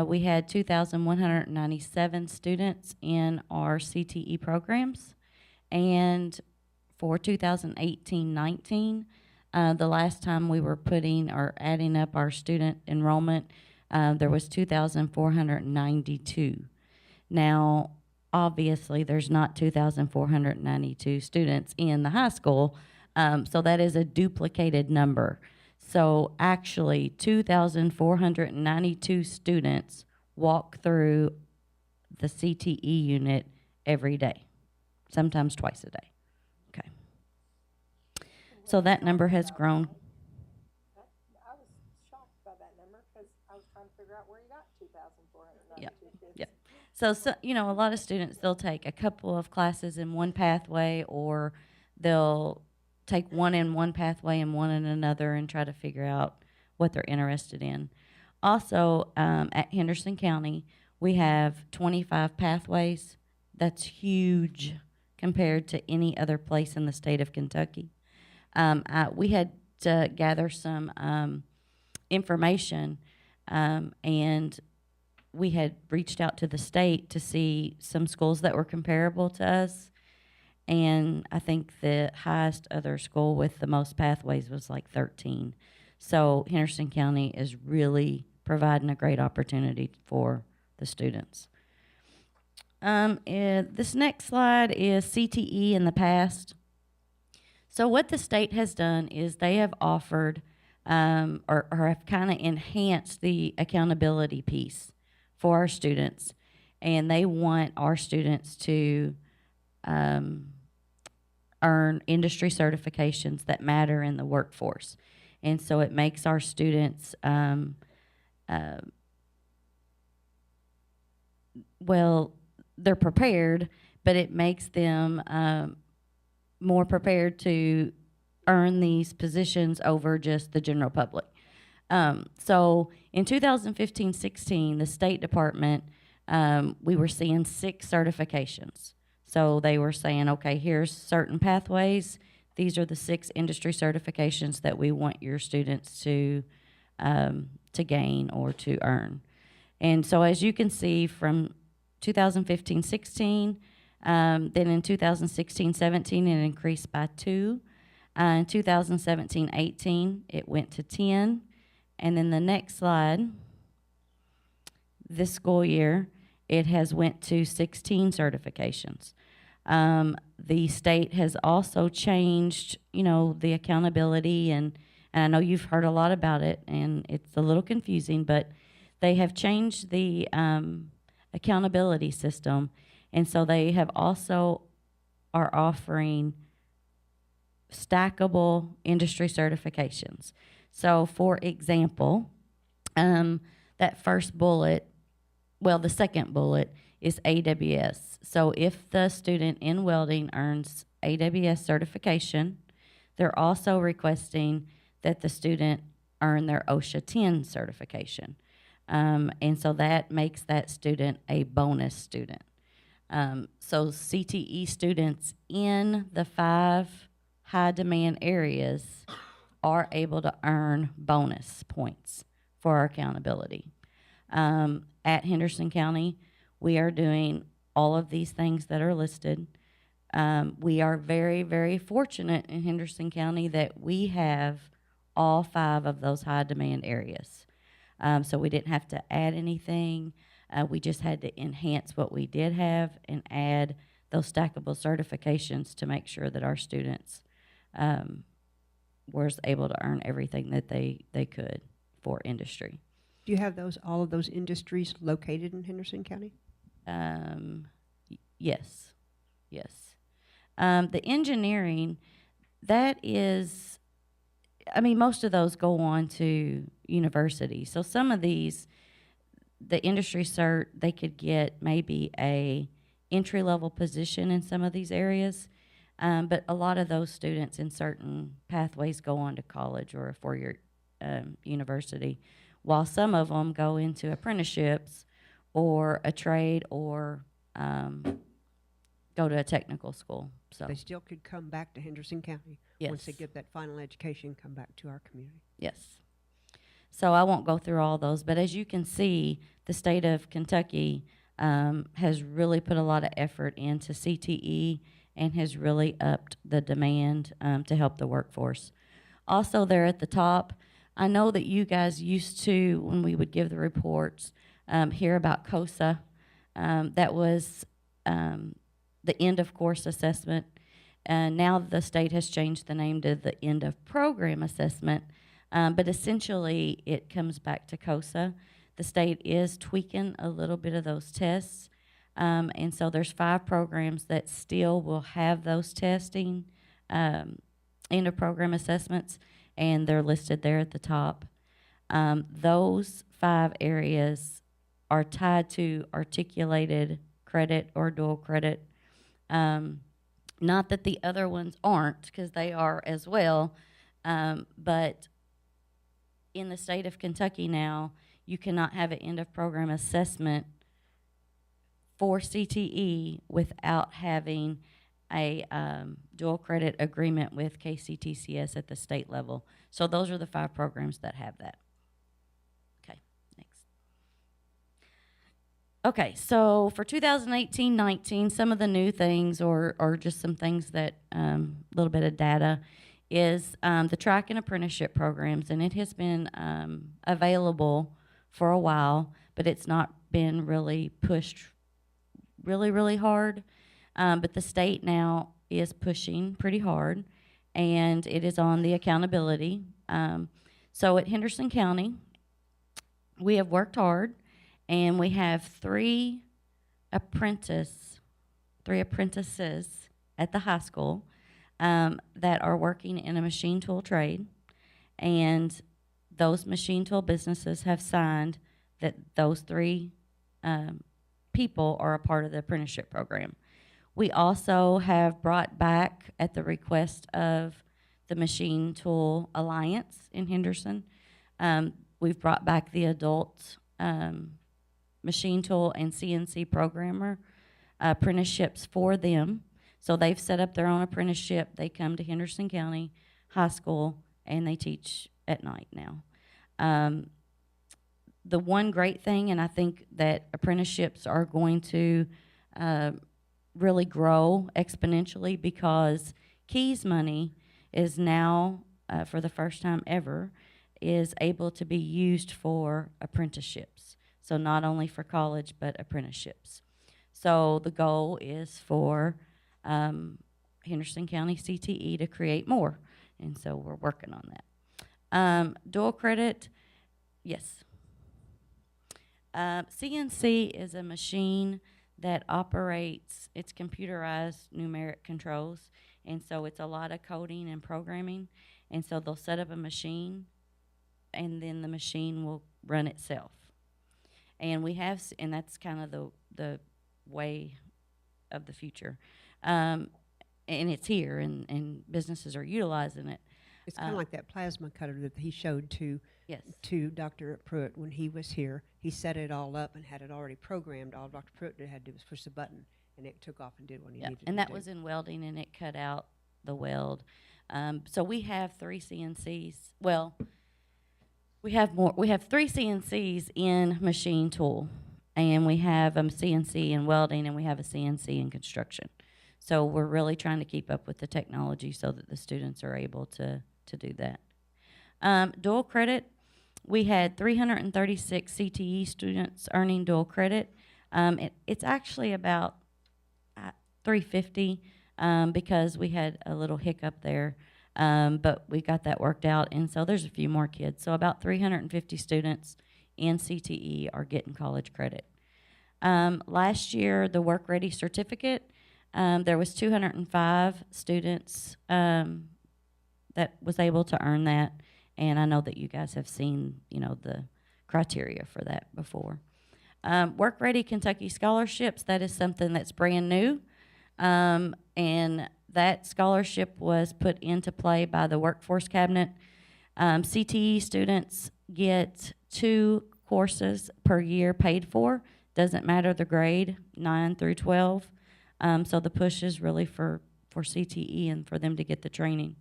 Speaker 16: we had 2,197 students in our CTE programs. And for 2018-19, the last time we were putting or adding up our student enrollment, there was 2,492. Now, obviously, there's not 2,492 students in the high school, so that is a duplicated number. So actually, 2,492 students walk through the CTE unit every day, sometimes twice a day. Okay. So that number has grown.
Speaker 2: I was shocked by that number because I was trying to figure out where you got 2,492 kids.
Speaker 16: Yep. So, you know, a lot of students, they'll take a couple of classes in one pathway, or they'll take one in one pathway and one in another and try to figure out what they're interested in. Also, at Henderson County, we have 25 pathways. That's huge compared to any other place in the state of Kentucky. We had to gather some information, and we had reached out to the state to see some schools that were comparable to us. And I think the highest other school with the most pathways was like 13. So Henderson County is really providing a great opportunity for the students. This next slide is CTE in the past. So what the state has done is they have offered or have kind of enhanced the accountability piece for our students. And they want our students to earn industry certifications that matter in the workforce. And so it makes our students, well, they're prepared, but it makes them more prepared to earn these positions over just the general public. So in 2015-16, the State Department, we were seeing 6 certifications. So they were saying, okay, here's certain pathways. These are the 6 industry certifications that we want your students to gain or to earn. And so as you can see from 2015-16, then in 2016-17, it increased by 2. In 2017-18, it went to 10. And then the next slide, this school year, it has went to 16 certifications. The state has also changed, the accountability, and I know you've heard a lot about it, and it's a little confusing, but they have changed the accountability system, and so they have also are offering stackable industry certifications. So, for example, that first bullet, the second bullet is AWS. So if the student in welding earns AWS certification, they're also requesting that the student earn their OSHA 10 certification. And so that makes that student a bonus student. So CTE students in the 5 high demand areas are able to earn bonus points for our accountability. At Henderson County, we are doing all of these things that are listed. We are very, very fortunate in Henderson County that we have all 5 of those high demand areas. So we didn't have to add anything. We just had to enhance what we did have and add those stackable certifications to make sure that our students were able to earn everything that they could for industry.
Speaker 1: Do you have all of those industries located in Henderson County?
Speaker 16: Yes. The engineering, that is, most of those go on to university. So some of these, the industry cert, they could get maybe a entry-level position in some of these areas. But a lot of those students in certain pathways go on to college or a 4-year university, while some of them go into apprenticeships or a trade or go to a technical school. So
Speaker 1: they still could come back to Henderson County.
Speaker 16: Yes.
Speaker 1: Once they get that final education, come back to our community.
Speaker 16: Yes. So I won't go through all those, but as you can see, the state of Kentucky has really put a lot of effort into CTE and has really upped the demand to help the workforce. Also there at the top, I know that you guys used to, when we would give the reports, hear about COSA. That was the end of course assessment. Now the state has changed the name to the end of program assessment, but essentially it comes back to COSA. The state is tweaking a little bit of those tests, and so there's 5 programs that still will have those testing end of program assessments, and they're listed there at the top. Those 5 areas are tied to articulated credit or dual credit. Not that the other ones aren't, because they are as well, but in the state of Kentucky now, you cannot have an end of program assessment for CTE without having a dual credit agreement with KCTCS at the state level. So those are the 5 programs that have that. Okay, next. Okay, so for 2018-19, some of the new things or just some things that, a little bit of data, is the track and apprenticeship programs, and it has been available for a while, but it's not been really pushed really hard. But the state now is pushing pretty hard, and it is on the accountability. So at Henderson County, we have worked hard, and we have three apprentices at the high school that are working in a machine tool trade, and those machine tool businesses have signed that those three people are a part of the apprenticeship program. We also have brought back, at the request of the Machine Tool Alliance in Henderson, we've brought back the adult machine tool and CNC programmer apprenticeships for them. So they've set up their own apprenticeship. They come to Henderson County High School, and they teach at night now. The one great thing, and I think that apprenticeships are going to really grow exponentially, because Keys money is now, for the first time ever, is able to be used for apprenticeships. So not only for college, but apprenticeships. So the goal is for Henderson County CTE to create more, and so we're working on that. Dual credit, yes. CNC is a machine that operates, it's computerized numeric controls, and so it's a lot of coding and programming, and so they'll set up a machine, and then the machine will run itself. And we have, and that's kind of the way of the future. And it's here, and businesses are utilizing it.
Speaker 1: It's kind of like that plasma cutter that he showed to Dr. Pruitt when he was here. He set it all up and had it already programmed. All Dr. Pruitt had to do was push the button, and it took off and did what he needed to do.
Speaker 16: And that was in welding, and it cut out the weld. So we have 3 CNCs. Well, we have more. We have 3 CNCs in machine tool, and we have a CNC in welding, and we have a CNC in construction. So we're really trying to keep up with the technology so that the students are able to do that. Dual credit, we had 336 CTE students earning dual credit. It's actually about 350 because we had a little hiccup there, but we got that worked out, and so there's a few more kids. So about 350 students in CTE are getting college credit. Last year, the Work Ready certificate, there was 205 students that was able to earn that, and I know that you guys have seen, the criteria for that before. Work Ready Kentucky Scholarships, that is something that's brand new, and that scholarship was put into play by the Workforce Cabinet. CTE students get 2 courses per year paid for. Doesn't matter the grade, 9 through 12. So the push is really for CTE and for them to get the training.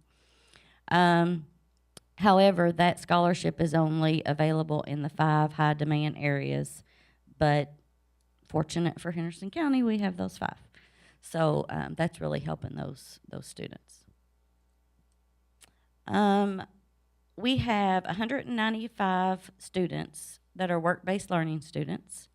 Speaker 16: However, that scholarship is only available in the 5 high demand areas, but fortunate for Henderson County, we have those 5. So that's really helping those students. We have 195 students that are work-based learning students.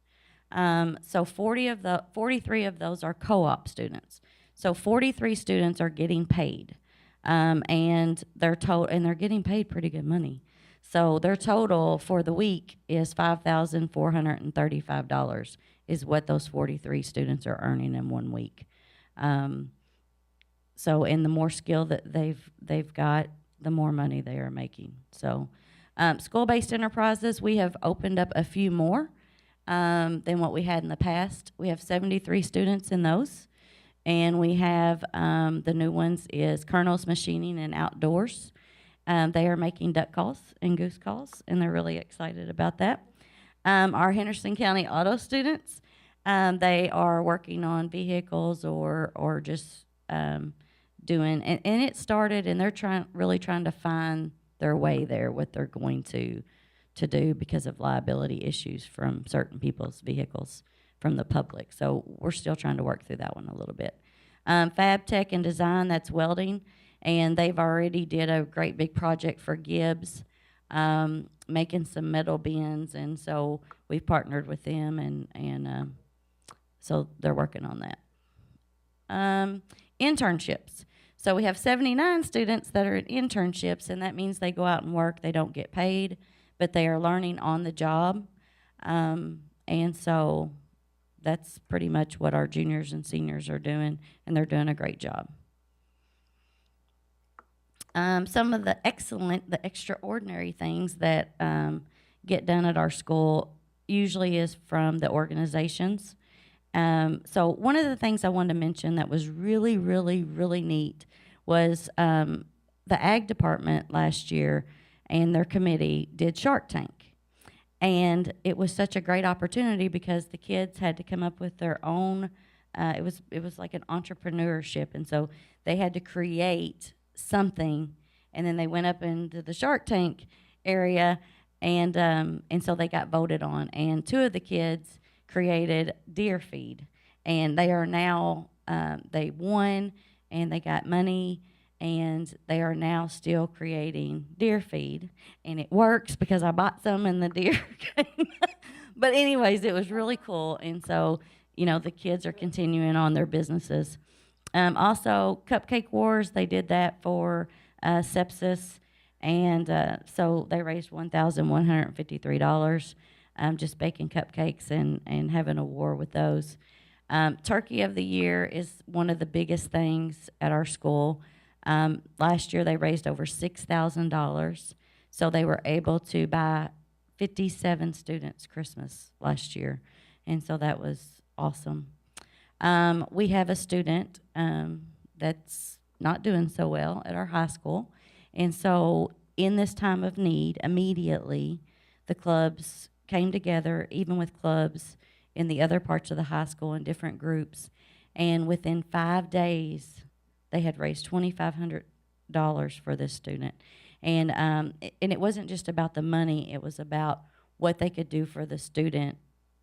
Speaker 16: So 43 of those are co-op students. So 43 students are getting paid, and they're getting paid pretty good money. So their total for the week is $5,435 is what those 43 students are earning in 1 week. So, and the more skill that they've got, the more money they are making. So, school-based enterprises, we have opened up a few more than what we had in the past. We have 73 students in those, and we have the new ones is Colonel's Machining and Outdoors. They are making duck calls and goose calls, and they're really excited about that. Our Henderson County Auto students, they are working on vehicles or just doing, and it started, and they're really trying to find their way there, what they're going to do because of liability issues from certain people's vehicles from the public. So we're still trying to work through that one a little bit. Fab Tech and Design, that's welding, and they've already did a great big project for Gibbs, making some metal bins, and so we've partnered with them, and so they're working on that. Internships. So we have 79 students that are in internships, and that means they go out and work. They don't get paid, but they are learning on the job. And so that's pretty much what our juniors and seniors are doing, and they're doing a great job. Some of the extraordinary things that get done at our school usually is from the organizations. So one of the things I wanted to mention that was really, really, really neat was the ag department last year and their committee did Shark Tank. And it was such a great opportunity because the kids had to come up with their own, it was like an entrepreneurship. And so they had to create something, and then they went up into the Shark Tank area, and so they got voted on. And 2 of the kids created deer feed, and they are now, they won, and they got money, and they are now still creating deer feed, and it works because I bought some and the deer came. But anyways, it was really cool, and so, you know, the kids are continuing on their businesses. Also, Cupcake Wars, they did that for sepsis, and so they raised $1,153 just baking cupcakes and having a war with those. Turkey of the Year is one of the biggest things at our school. Last year, they raised over $6,000, so they were able to buy 57 students Christmas last year, and so that was awesome. We have a student that's not doing so well at our high school, and so in this time of need, immediately, the clubs came together, even with clubs in the other parts of the high school in different groups, and within 5 days, they had raised $2,500 for this student. And it wasn't just about the money, it was about what they could do for the student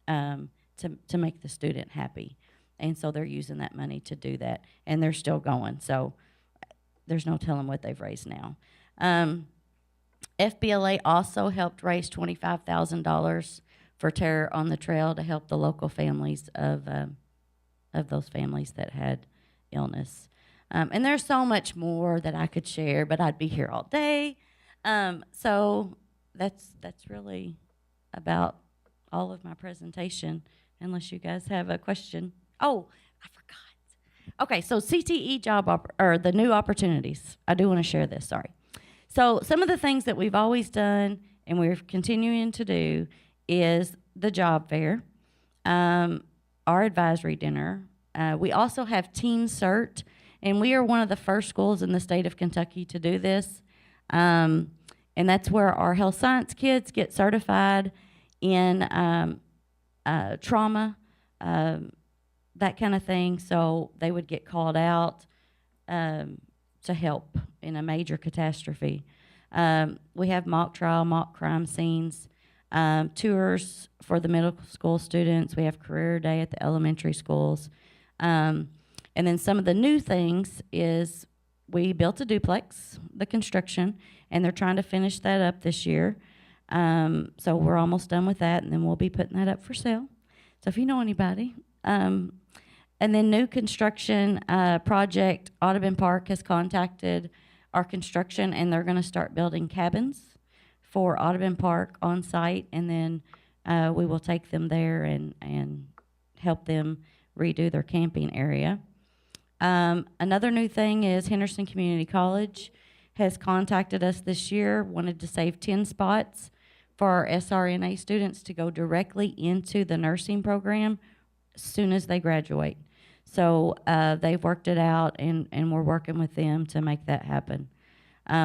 Speaker 16: to make the student happy. And so they're using that money to do that, and they're still going. So there's no telling what they've raised now. FBLA also helped raise $25,000 for Terror on the Trail to help the local families of those families that had illness. And there's so much more that I could share, but I'd be here all day. So that's really about all of my presentation, unless you guys have a question. Oh, I forgot. Okay, so CTE or the new opportunities. I do want to share this, sorry. So some of the things that we've always done and we're continuing to do is the job fair, our advisory dinner. We also have Teen Cert, and we are one of the first schools in the state of Kentucky to do this. And that's where our health science kids get certified in trauma, that kind of thing. So they would get called out to help in a major catastrophe. We have mock trial, mock crime scenes, tours for the middle school students. We have career day at the elementary schools. And then some of the new things is we built a duplex, the construction, and they're trying to finish that up this year. So we're almost done with that, and then we'll be putting that up for sale. So if you know anybody. And then new construction project, Audubon Park has contacted our construction, and they're going to start building cabins for Audubon Park on site, and then we will take them there and help them redo their camping area. Another new thing is Henderson Community College has contacted us this year, wanted to save 10 spots for our SRNA students to go directly into the nursing program as soon as they graduate. So they've worked it out, and we're working with them to make that happen.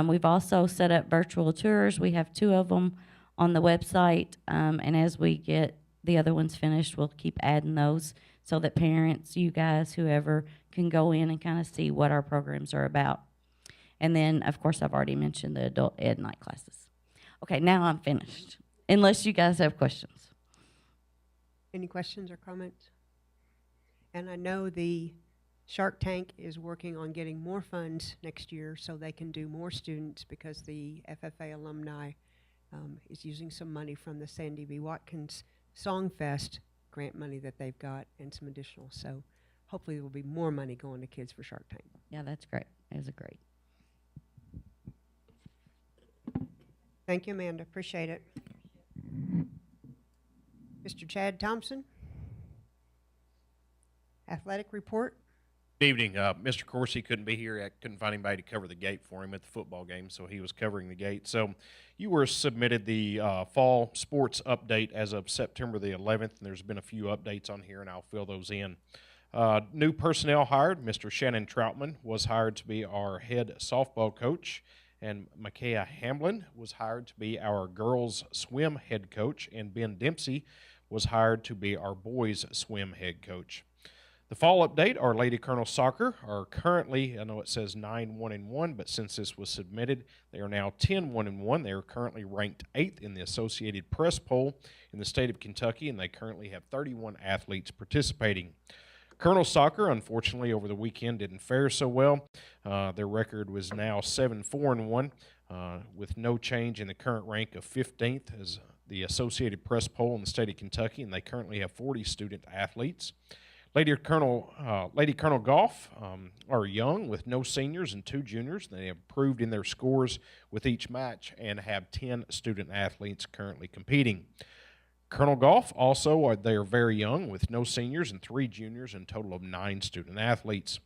Speaker 16: We've also set up virtual tours. We have 2 of them on the website, and as we get the other ones finished, we'll keep adding those so that parents, you guys, whoever, can go in and kind of see what our programs are about. And then, of course, I've already mentioned the adult ed night classes. Okay, now I'm finished, unless you guys have questions.
Speaker 1: Any questions or comments? And I know the Shark Tank is working on getting more funds next year so they can do more students, because the FFA alumni is using some money from the Sandy B. Watkins Song Fest grant money that they've got and some additional. So hopefully there will be more money going to Kids for Shark Tank.
Speaker 16: Yeah, that's great. it was a great.
Speaker 1: Thank you, Amanda. Appreciate it. Mr. Chad Thompson, athletic report.
Speaker 17: Good evening. Mr. Corsi couldn't be here. I couldn't find anybody to cover the gate for him at the football game, so he was covering the gate. So you were submitted the fall sports update as of September the 11th, and there's been a few updates on here, and I'll fill those in. New personnel hired. Mr. Shannon Troutman was hired to be our head softball coach, and Micaiah Hamblin was hired to be our girls swim head coach, and Ben Dempsey was hired to be our boys swim head coach. The fall update, our Lady Colonel Soccer are currently, I know it says 9-1-1, but since this was submitted, they are now 10-1-1. They are currently ranked 8th in the Associated Press poll in the state of Kentucky, and they currently have 31 athletes participating. Colonel Soccer, unfortunately, over the weekend didn't fare so well. Their record was now 7-4-1, with no change in the current rank of 15th as the Associated Press poll in the state of Kentucky, and they currently have 40 student athletes. Lady Colonel Golf are young with no seniors and 2 juniors. They have improved in their scores with each match and have 10 student athletes currently competing. Colonel Golf also, they are very young with no seniors and 3 juniors and a total of 9 student athletes.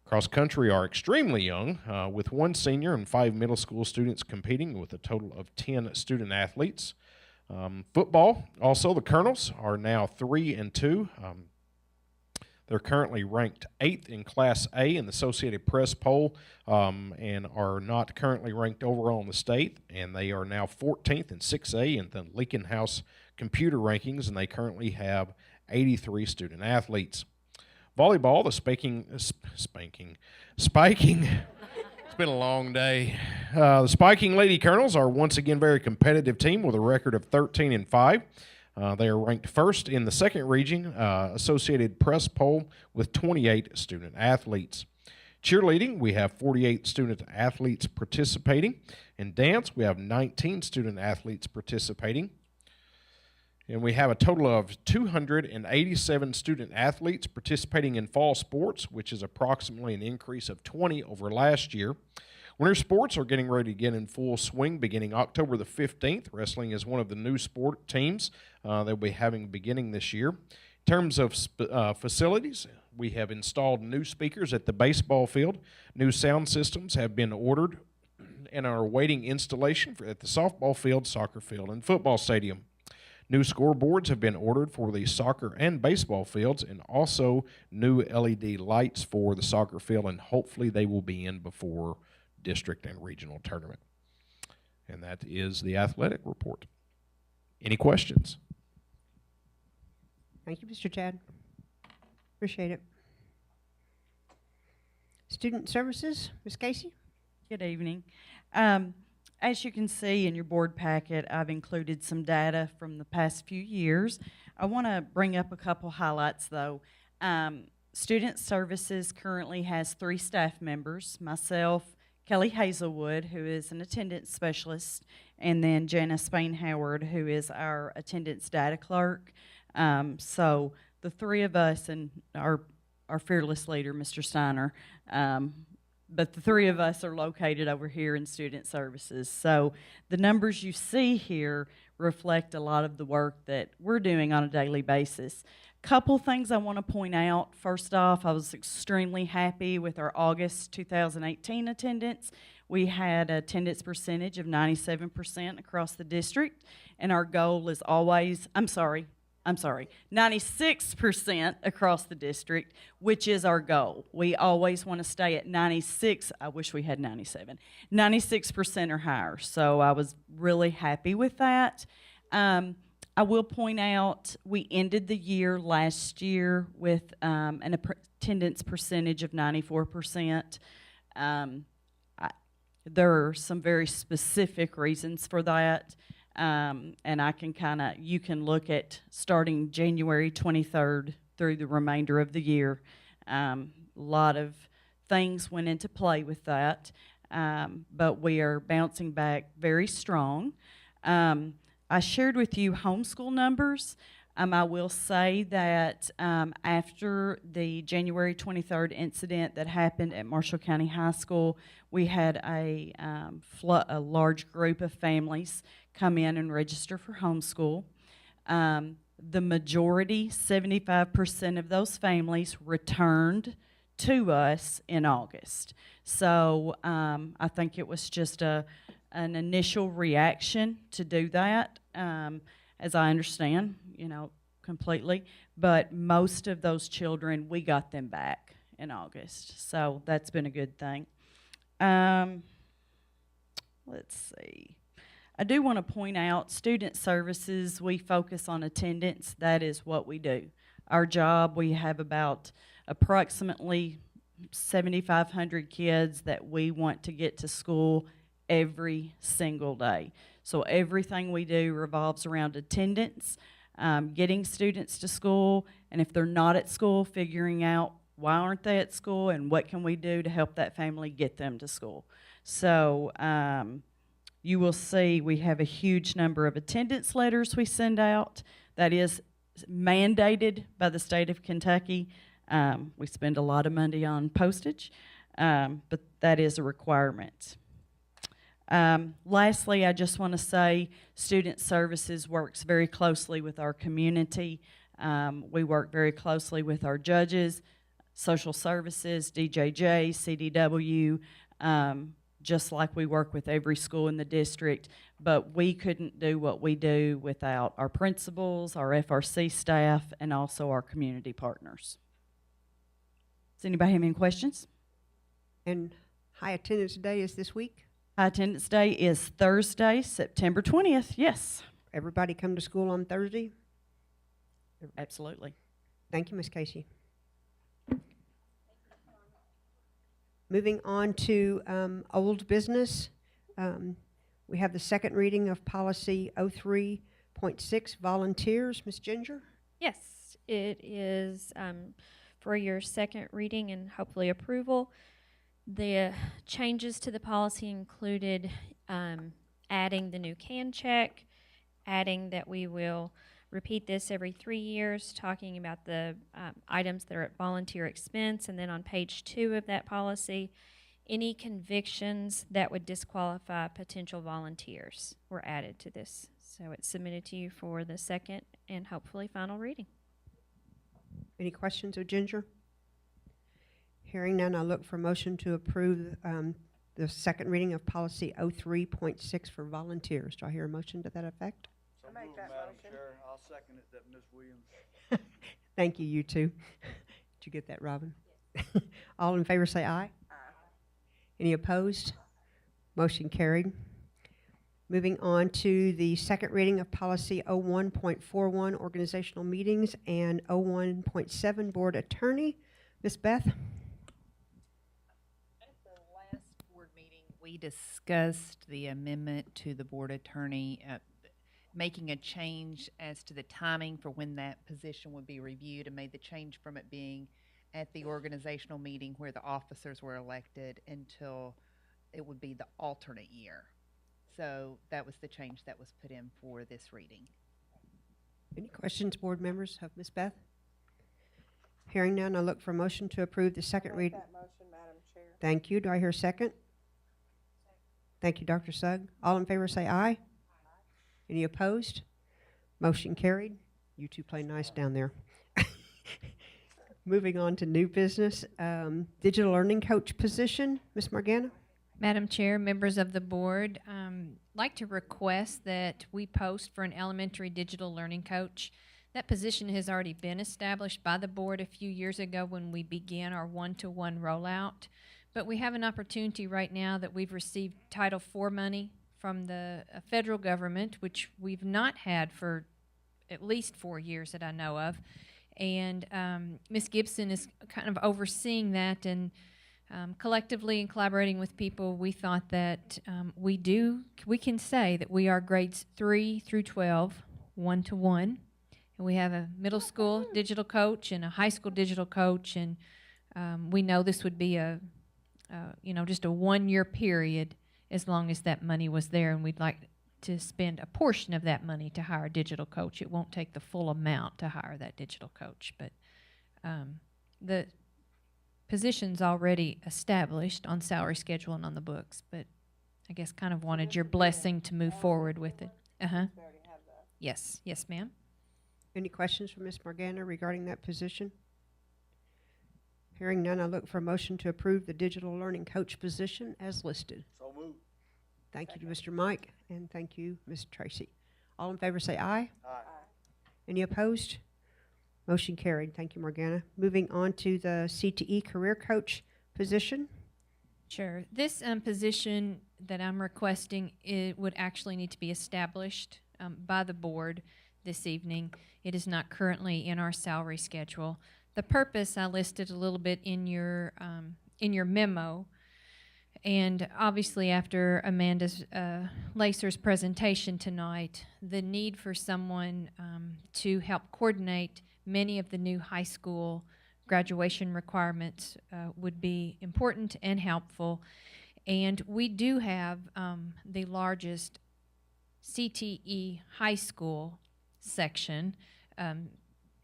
Speaker 17: Cross country are extremely young with 1 senior and 5 middle school students competing with a total of 10 student athletes. Football, also the Colonels are now 3-2. They're currently ranked 8th in Class A in the Associated Press poll and are not currently ranked overall in the state. And they are now 14th in 6A in the Lincoln House computer rankings, and they currently have 83 student athletes. Volleyball, the spiking. It's been a long day. The Spiking Lady Colonels are once again a very competitive team with a record of 13-5. They are ranked 1st in the 2nd region Associated Press poll with 28 student athletes. Cheerleading, we have 48 student athletes participating. In dance, we have 19 student athletes participating. And we have a total of 287 student athletes participating in fall sports, which is approximately an increase of 20 over last year. Winter sports are getting ready to get in full swing beginning October the 15th. Wrestling is one of the new sport teams they'll be having beginning this year. In terms of facilities, we have installed new speakers at the baseball field. New sound systems have been ordered and are awaiting installation at the softball field, soccer field, and football stadium. New scoreboards have been ordered for the soccer and baseball fields, and also new LED lights for the soccer field, and hopefully they will be in before district and regional tournament. And that is the athletic report. Any questions?
Speaker 1: Thank you, Mr. Chad. Appreciate it. Student Services, Ms. Casey?
Speaker 18: Good evening. As you can see in your board packet, I've included some data from the past few years. I want to bring up a couple highlights, though. Student Services currently has 3 staff members, myself, Kelly Hazelwood, who is an attendance specialist, and then Jana Spain-Howard, who is our attendance data clerk. So the 3 of us and our fearless leader, Mr. Steiner, but the 3 of us are located over here in Student Services. So the numbers you see here reflect a lot of the work that we're doing on a daily basis. Couple things I want to point out. First off, I was extremely happy with our August 2018 attendance. We had an attendance percentage of 97% across the district, and our goal is always, 96% across the district, which is our goal. We always want to stay at 96. I wish we had 97. 96% or higher. So I was really happy with that. I will point out we ended the year last year with an attendance percentage of 94%. There are some very specific reasons for that. And I can you can look at starting January 23rd through the remainder of the year. A lot of things went into play with that, but we are bouncing back very strong. I shared with you homeschool numbers. I will say that after the January 23rd incident that happened at Marshall County High School, we had a large group of families come in and register for homeschool. The majority, 75% of those families, returned to us in August. So I think it was just an initial reaction to do that, as I understand, completely. But most of those children, we got them back in August. So that's been a good thing. Let's see. I do want to point out, student services, we focus on attendance. That is what we do. Our job, we have about approximately 7,500 kids that we want to get to school every single day. So everything we do revolves around attendance, getting students to school, and if they're not at school, figuring out why aren't they at school and what can we do to help that family get them to school. So you will see we have a huge number of attendance letters we send out. That is mandated by the state of Kentucky. We spend a lot of money on postage, but that is a requirement. Lastly, I just want to say student services works very closely with our community. We work very closely with our judges, social services, DJJ, CDW, just like we work with every school in the district, but we couldn't do what we do without our principals, our FRC staff, and also our community partners. Does anybody have any questions?
Speaker 1: And high attendance day is this week?
Speaker 18: High attendance day is Thursday, September 20th, yes.
Speaker 1: Everybody come to school on Thursday?
Speaker 18: Absolutely.
Speaker 1: Thank you, Ms. Casey. Moving on to old business, we have the second reading of policy 03.6, volunteers. Ms. Ginger?
Speaker 4: Yes, it is for your second reading and hopefully approval. The changes to the policy included adding the new can check, adding that we will repeat this every 3 years, talking about the items that are at volunteer expense, and then on page 2 of that policy, any convictions that would disqualify potential volunteers were added to this. So it's submitted to you for the second and hopefully final reading.
Speaker 1: Any questions of Ginger? Hearing none, I'll look for motion to approve the second reading of policy 03.6 for volunteers. Do I hear a motion to that effect?
Speaker 12: So
Speaker 2: make
Speaker 12: moved,
Speaker 2: that
Speaker 12: Madam
Speaker 2: motion.
Speaker 12: Chair. I'll second it, that Ms. Williams.
Speaker 1: Thank you, you two. Did you get that, Robin? Yes. All in favor say aye. Aye. Any opposed? Motion carried. Moving on to the second reading of policy 01.41, organizational meetings, and 01.7, board attorney. Ms. Beth?
Speaker 19: At the last board meeting, we discussed the amendment to the board attorney, making a change as to the timing for when that position would be reviewed, and made the change from it being at the organizational meeting where the officers were elected until it would be the alternate year. So that was the change that was put in for this reading.
Speaker 1: Any questions, board members, of Ms. Beth? Hearing none, I look for a motion to approve the second reading.
Speaker 2: That motion, Madam Chair.
Speaker 1: Thank you. Do I hear a second? Thank you, Dr. Sugg. All in favor say aye. Any opposed? Motion carried. You two play nice down there. Moving on to new business, digital learning coach position. Ms. Morgana?
Speaker 4: Madam Chair, members of the board, like to request that we post for an elementary digital learning coach. That position has already been established by the board a few years ago when we began our one-to-one rollout. But we have an opportunity right now that we've received Title IV money from the federal government, which we've not had for at least 4 years that I know of. And Ms. Gibson is kind of overseeing that, and collectively and collaborating with people, we thought that we can say that we are grades 3 through 12, one-to-one. And we have a middle school digital coach and a high school digital coach, and we know this would be just a 1 year period as long as that money was there, and we'd like to spend a portion of that money to hire a digital coach. It won't take the full amount to hire that digital coach, but the position's already established on salary schedule and on the books, but I guess kind of wanted your blessing to move forward with it. Yes, yes, ma'am.
Speaker 1: Any questions for Ms. Morgana regarding that position? Hearing none, I look for a motion to approve the digital learning coach position as listed.
Speaker 12: So moved.
Speaker 1: Thank you to Mr. Mike, and thank you, Ms. Tracy. All in favor say aye.
Speaker 12: Aye.
Speaker 1: Any opposed? Motion carried. Thank you, Morgana. Moving on to the CTE career coach position.
Speaker 4: Sure. This position that I'm requesting, it would actually need to be established by the board this evening. It is not currently in our salary schedule. The purpose I listed a little bit in your memo, and obviously after Amanda's Lacer's presentation tonight, the need for someone to help coordinate many of the new high school graduation requirements would be important and helpful. And we do have the largest CTE high school section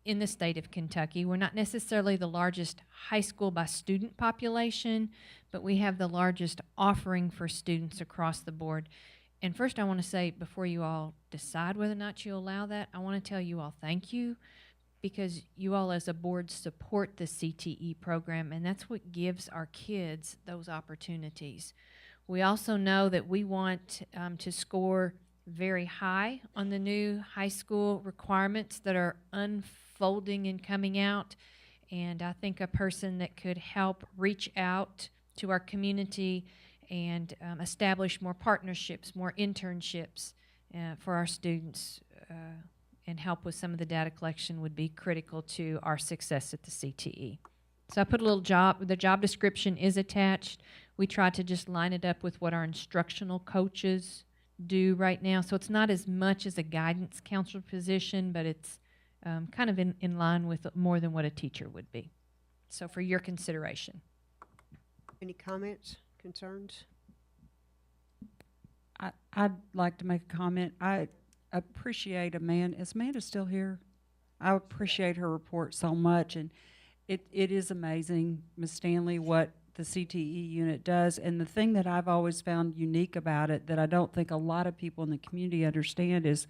Speaker 4: in the state of Kentucky. We're not necessarily the largest high school by student population, but we have the largest offering for students across the board. And first I want to say, before you all decide whether or not you allow that, I want to tell you all thank you, because you all as a board support the CTE program, and that's what gives our kids those opportunities. We also know that we want to score very high on the new high school requirements that are unfolding and coming out, and I think a person that could help reach out to our community and establish more partnerships, more internships for our students and help with some of the data collection would be critical to our success at the CTE. So I put a little the job description is attached. We try to just line it up with what our instructional coaches do right now. So it's not as much as a guidance counselor position, but it's kind of in line with more than what a teacher would be. So for your consideration.
Speaker 1: Any comments, concerns?
Speaker 13: I'd like to make a comment. I appreciate Amanda. Is Amanda still here? I appreciate her report so much, and it is amazing, Ms. Stanley, what the CTE unit does. And the thing that I've always found unique about it that I don't think a lot of people in the community understand is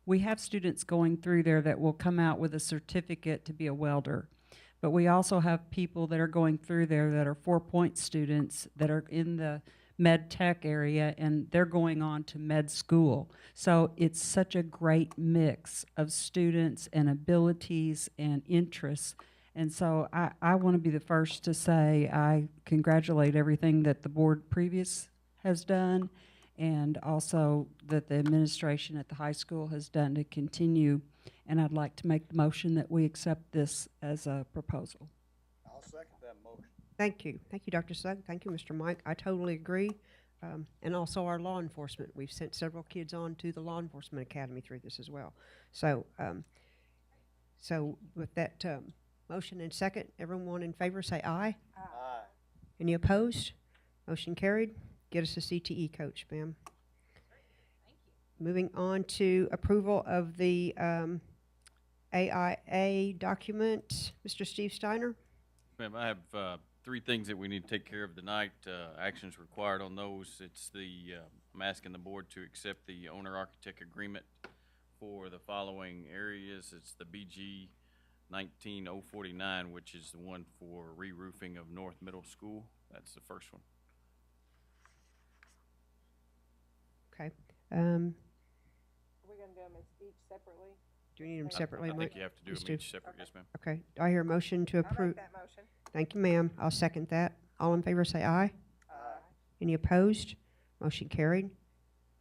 Speaker 13: we have students going through there that will come out with a certificate to be a welder. But we also have people that are going through there that are 4-point students that are in the med tech area, and they're going on to med school. So it's such a great mix of students and abilities and interests. And so I want to be the first to say I congratulate everything that the board previous has done, and also that the administration at the high school has done to continue. And I'd like to make the motion that we accept this as a proposal.
Speaker 12: I'll second that motion.
Speaker 1: Thank you. Thank you, Dr. Sugg. Thank you, Mr. Mike. I totally agree. And also our law enforcement. We've sent several kids on to the Law Enforcement Academy through this as well. So, so with that motion and second, everyone in favor say aye.
Speaker 12: Aye.
Speaker 1: Any opposed? Motion carried. Get us a CTE coach, ma'am. Moving on to approval of the AIA document. Mr. Steve Steiner.
Speaker 9: Ma'am, I have 3 things that we need to take care of tonight. Actions required on those. It's I'm asking the board to accept the owner-architect agreement for the following areas. It's the BG 19049, which is the one for re-roofing of North Middle School. That's the first one.
Speaker 1: Okay.
Speaker 2: Are we going to do them each separately?
Speaker 1: Do we need them separately,
Speaker 9: I
Speaker 1: Mike?
Speaker 9: think you have to do
Speaker 1: Just
Speaker 9: them each separate, yes, ma'am.
Speaker 1: Okay. Do I hear a motion to
Speaker 2: I'll
Speaker 1: approve?
Speaker 2: make that motion.
Speaker 1: Thank you, ma'am. I'll second that. All in favor say aye.
Speaker 2: Aye.
Speaker 1: Any opposed? Motion carried.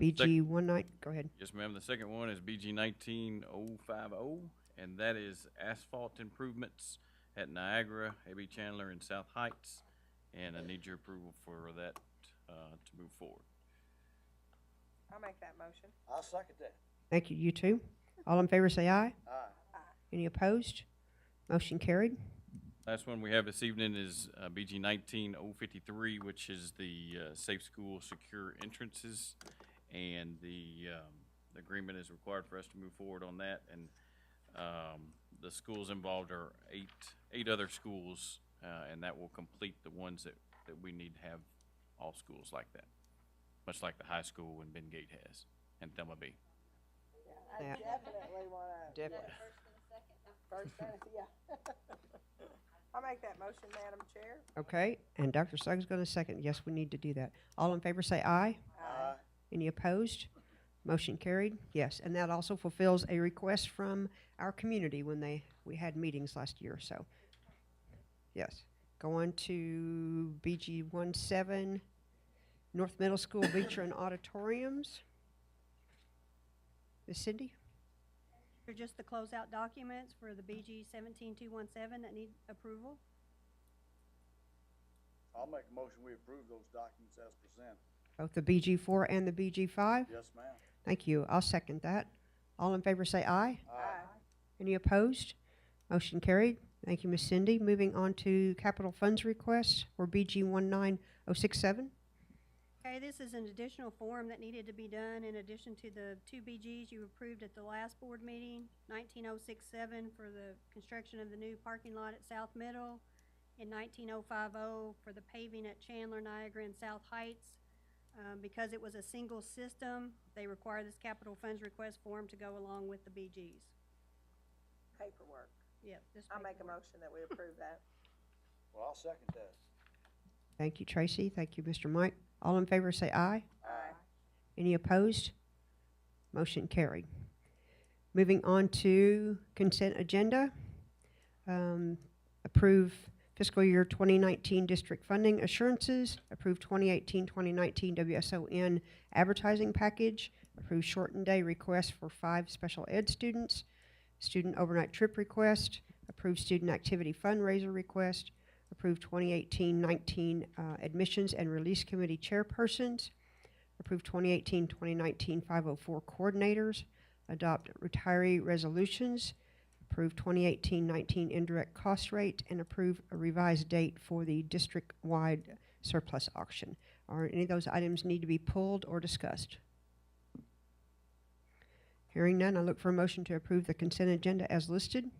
Speaker 1: BG 19, go ahead.
Speaker 9: Yes, ma'am. The second one is BG 19050, and that is asphalt improvements at Niagara, A.B. Chandler, and South Heights. And I need your approval for that to move forward.
Speaker 2: I'll make that motion.
Speaker 12: I'll second that.
Speaker 1: Thank you, you too. All in favor say aye.
Speaker 12: Aye.
Speaker 1: Any opposed? Motion carried.
Speaker 9: Last one we have this evening is BG 19053, which is the Safe School Secure Entrances. and the agreement is required for us to move forward on that. And the schools involved are eight other schools, and that will complete the ones that we need to have all schools like that, much like the high school in Bengate has and Thelma B.
Speaker 2: I
Speaker 1: Yeah.
Speaker 2: definitely want to.
Speaker 1: Definitely.
Speaker 2: First fantasy, yeah. I'll make that motion, Madam Chair.
Speaker 1: Okay, and Dr. Suggs going to second. Yes, we need to do that. All in favor say aye.
Speaker 2: Aye.
Speaker 1: Any opposed? Motion carried. Yes, and that also fulfills a request from our community when we had meetings last year. So, yes. Go on to BG 17, North Middle School Bleacher and Auditoriums. Ms. Cindy?
Speaker 20: They're just the closeout documents for the BG 17217 that need approval.
Speaker 12: I'll make a motion, we approve those documents as presented.
Speaker 1: Both the BG4 and the BG5?
Speaker 12: Yes, ma'am.
Speaker 1: Thank you. I'll second that. All in favor say aye.
Speaker 12: Aye.
Speaker 1: Any opposed? Motion carried. Thank you, Ms. Cindy. Moving on to capital funds requests for BG 19067.
Speaker 20: Okay, this is an additional form that needed to be done in addition to the 2 BGs you approved at the last board meeting. 19067 for the construction of the new parking lot at South Middle, and 19050 for the paving at Chandler, Niagara, and South Heights. Because it was a single system, they require this capital funds request form to go along with the BGs.
Speaker 2: Paperwork.
Speaker 20: Yep, this
Speaker 2: I'll make a
Speaker 20: paperwork.
Speaker 2: motion that we approve that.
Speaker 12: Well, I'll second that.
Speaker 1: Thank you, Tracy. Thank you, Mr. Mike. All in favor say aye.
Speaker 2: Aye.
Speaker 1: Any opposed? Motion carried. Moving on to consent agenda. Approve fiscal year 2019 district funding assurances. Approve 2018-2019 WSON advertising package. Approve shortened day request for 5 special ed students. Student overnight trip request. Approve student activity fundraiser request. Approve 2018-19 admissions and release committee chairpersons. Approve 2018-2019 504 coordinators. Adopt retiree resolutions. Approve 2018-19 indirect cost rate, and approve a revised date for the district-wide surplus auction. Are any of those items need to be pulled or discussed? Hearing none, I look for a motion to approve the consent agenda as listed.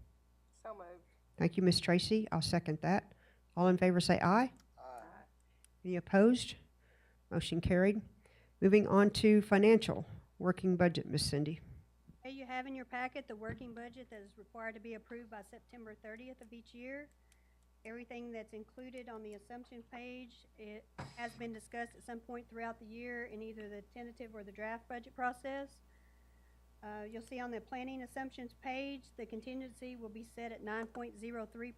Speaker 2: So moved.
Speaker 1: Thank you, Ms. Tracy. I'll second that. All in favor say aye.
Speaker 12: Aye.
Speaker 1: Any opposed? Motion carried. Moving on to financial working budget, Ms. Cindy.
Speaker 20: Okay, you have in your packet the working budget that is required to be approved by September 30th of each year. Everything that's included on the assumption page, it has been discussed at some point throughout the year in either the tentative or the draft budget process. You'll see on the planning assumptions page, the contingency will be set at 9.03%,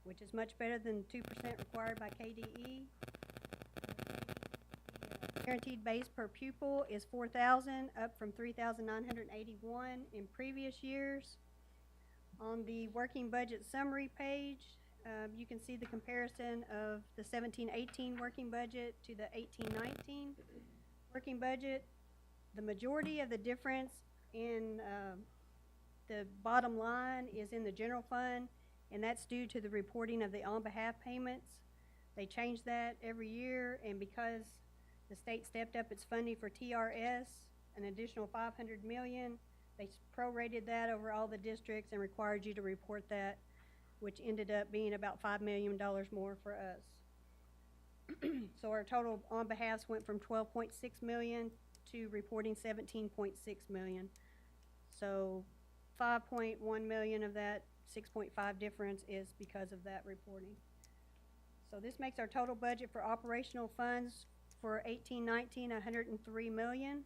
Speaker 20: which is much better than 2% required by KDE. Guaranteed base per pupil is $4,000, up from $3,981 in previous years. On the working budget summary page, you can see the comparison of the 17-18 working budget to the 18-19 working budget. The majority of the difference in the bottom line is in the general fund, and that's due to the reporting of the on-behalf payments. They change that every year, and because the state stepped up its funding for TRS, an additional $500 million, they prorated that over all the districts and required you to report that, which ended up being about $5 million more for us. So our total on-behalfs went from $12.6 million to reporting $17.6 million. So $5.1 million of that 6.5 difference is because of that reporting. So this makes our total budget for operational funds for 18-19 $103 million.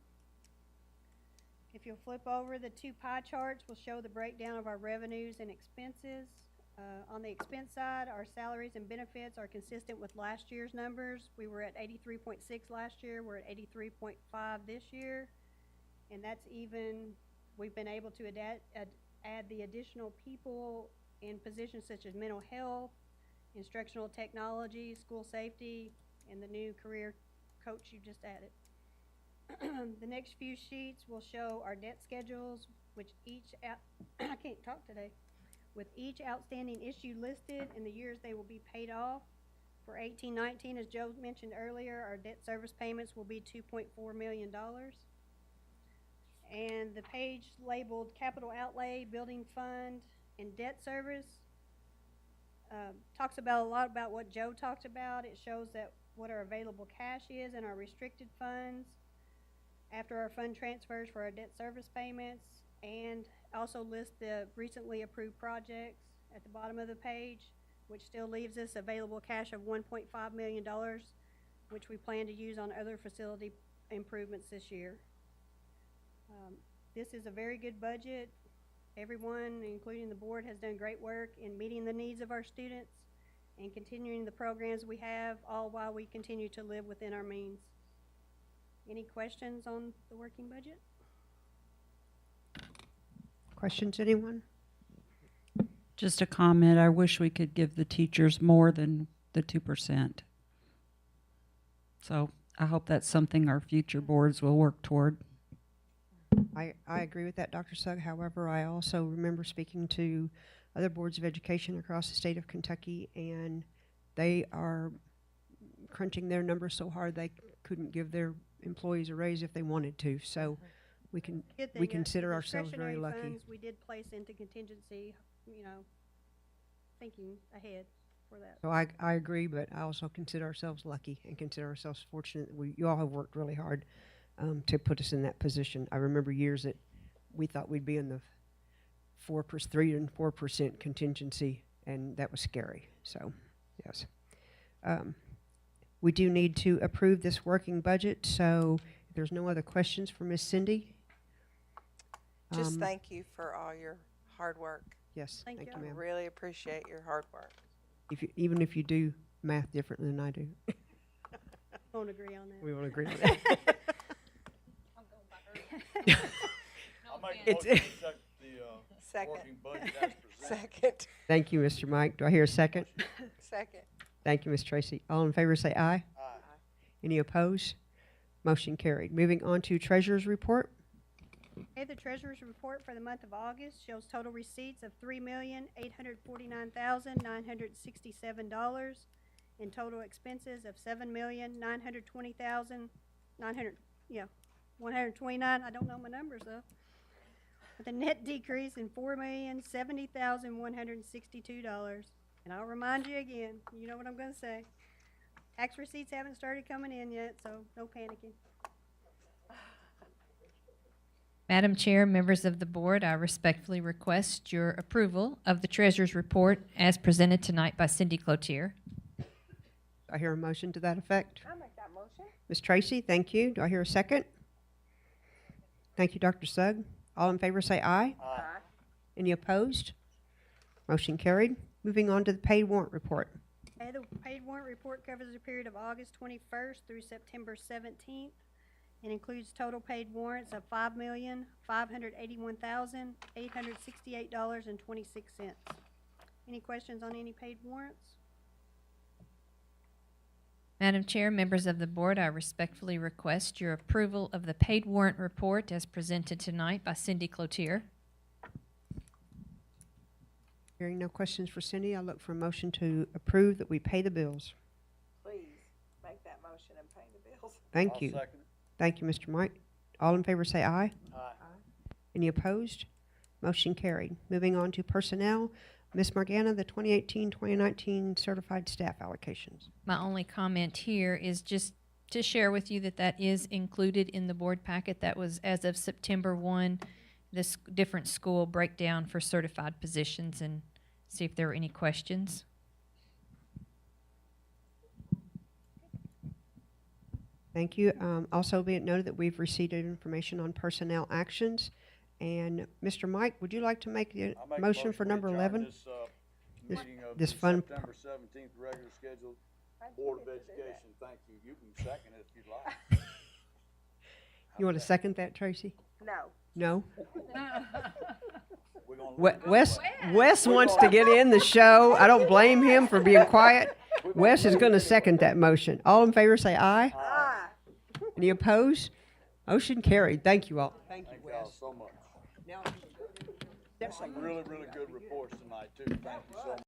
Speaker 20: If you'll flip over, the 2 pie charts will show the breakdown of our revenues and expenses. On the expense side, our salaries and benefits are consistent with last year's numbers. We were at 83.6 last year. We're at 83.5 this year. And that's even, we've been able to add the additional people in positions such as mental health, instructional technology, school safety, and the new career coach you just added. The next few sheets will show our debt schedules, which each, I can't talk today, with each outstanding issue listed and the years they will be paid off. For 18-19, as Joe mentioned earlier, our debt service payments will be $2.4 million. And the page labeled Capital Outlay, Building Fund, and Debt Service talks about a lot about what Joe talked about. It shows that what our available cash is and our restricted funds after our fund transfers for our debt service payments, and also lists the recently approved projects at the bottom of the page, which still leaves us available cash of $1.5 million, which we plan to use on other facility improvements this year. This is a very good budget. Everyone, including the board, has done great work in meeting the needs of our students and continuing the programs we have, all while we continue to live within our means. Any questions on the working budget?
Speaker 1: Questions, anyone?
Speaker 13: Just a comment, I wish we could give the teachers more than the 2%. So I hope that's something our future boards will work toward.
Speaker 1: I agree with that, Dr. Sugg. However, I also remember speaking to other boards of education across the state of Kentucky, and they are crunching their numbers so hard they couldn't give their employees a raise if they wanted to. So we consider ourselves very
Speaker 20: Discretionary
Speaker 1: lucky.
Speaker 20: funds we did place into contingency, you know, thinking ahead for that.
Speaker 1: So I agree, but I also consider ourselves lucky and consider ourselves fortunate that you all have worked really hard to put us in that position. I remember years that we thought we'd be in the 3 and 4% contingency, and that was scary. So, yes. We do need to approve this working budget, so if there's no other questions for Ms. Cindy.
Speaker 2: Just thank you for all your hard work.
Speaker 1: Yes, thank you, ma'am.
Speaker 2: Really appreciate your hard work.
Speaker 1: Even if you do math differently than I do.
Speaker 20: Won't agree on that.
Speaker 1: We won't agree on that.
Speaker 2: Second. Second.
Speaker 1: Thank you, Mr. Mike. Do I hear a second?
Speaker 2: Second.
Speaker 1: Thank you, Ms. Tracy. All in favor say aye. Aye. Any opposed? Motion carried. Moving on to Treasurer's Report.
Speaker 20: Okay, the treasurer's report for the month of August shows total receipts of $3,849,967 and total expenses of $129,000. I don't know my numbers though. With a net decrease in $4,070,162. And I'll remind you again, you know what I'm going to say. Tax receipts haven't started coming in yet, so no panicking.
Speaker 4: Madam Chair, members of the board, I respectfully request your approval of the Treasurer's Report as presented tonight by Cindy Cloutier.
Speaker 1: Do I hear a motion to that effect?
Speaker 2: I'll make that motion.
Speaker 1: Ms. Tracy, thank you. Do I hear a second? Thank you, Dr. Sugg. All in favor say aye.
Speaker 2: Aye.
Speaker 1: Any opposed? Motion carried. Moving on to the paid warrant report.
Speaker 20: Okay, the paid warrant report covers the period of August 21st through September 17th. It includes total paid warrants of $5,581,868.26. Any questions on any paid warrants?
Speaker 4: Madam Chair, members of the board, I respectfully request your approval of the paid warrant report as presented tonight by Cindy Cloutier.
Speaker 1: Hearing no questions for Cindy, I look for a motion to approve that we pay the bills.
Speaker 2: Please make that motion and pay the bills.
Speaker 1: Thank you.
Speaker 12: Second it.
Speaker 1: Thank you, Mr. Mike. All in favor say aye.
Speaker 12: Aye.
Speaker 1: Any opposed? Motion carried. Moving on to personnel. Ms. Morgana, the 2018-2019 certified staff allocations.
Speaker 4: My only comment here is just to share with you that that is included in the board packet. That was as of September 1, this different school breakdown for certified positions, and see if there were any questions.
Speaker 1: Thank you. Also be it noted that we've received information on personnel actions. And Mr. Mike, would you like to make the
Speaker 12: I'll make a
Speaker 1: motion for number
Speaker 12: we adjourn
Speaker 1: 11?
Speaker 12: This meeting of
Speaker 1: this
Speaker 12: the
Speaker 1: fun
Speaker 12: September 17th regular scheduled Board of Education. Thank you. You can second it if you'd like.
Speaker 1: You want to second that, Tracy?
Speaker 2: No.
Speaker 1: No?
Speaker 12: We're gonna
Speaker 1: Wes wants to get in the show. I don't blame him for being quiet. Wes is going to second that motion. All in favor say aye.
Speaker 2: Aye.
Speaker 1: Any opposed? Motion carried. Thank you all.
Speaker 12: Thank y'all so much. Some really, really good reports tonight too. Thank you so much.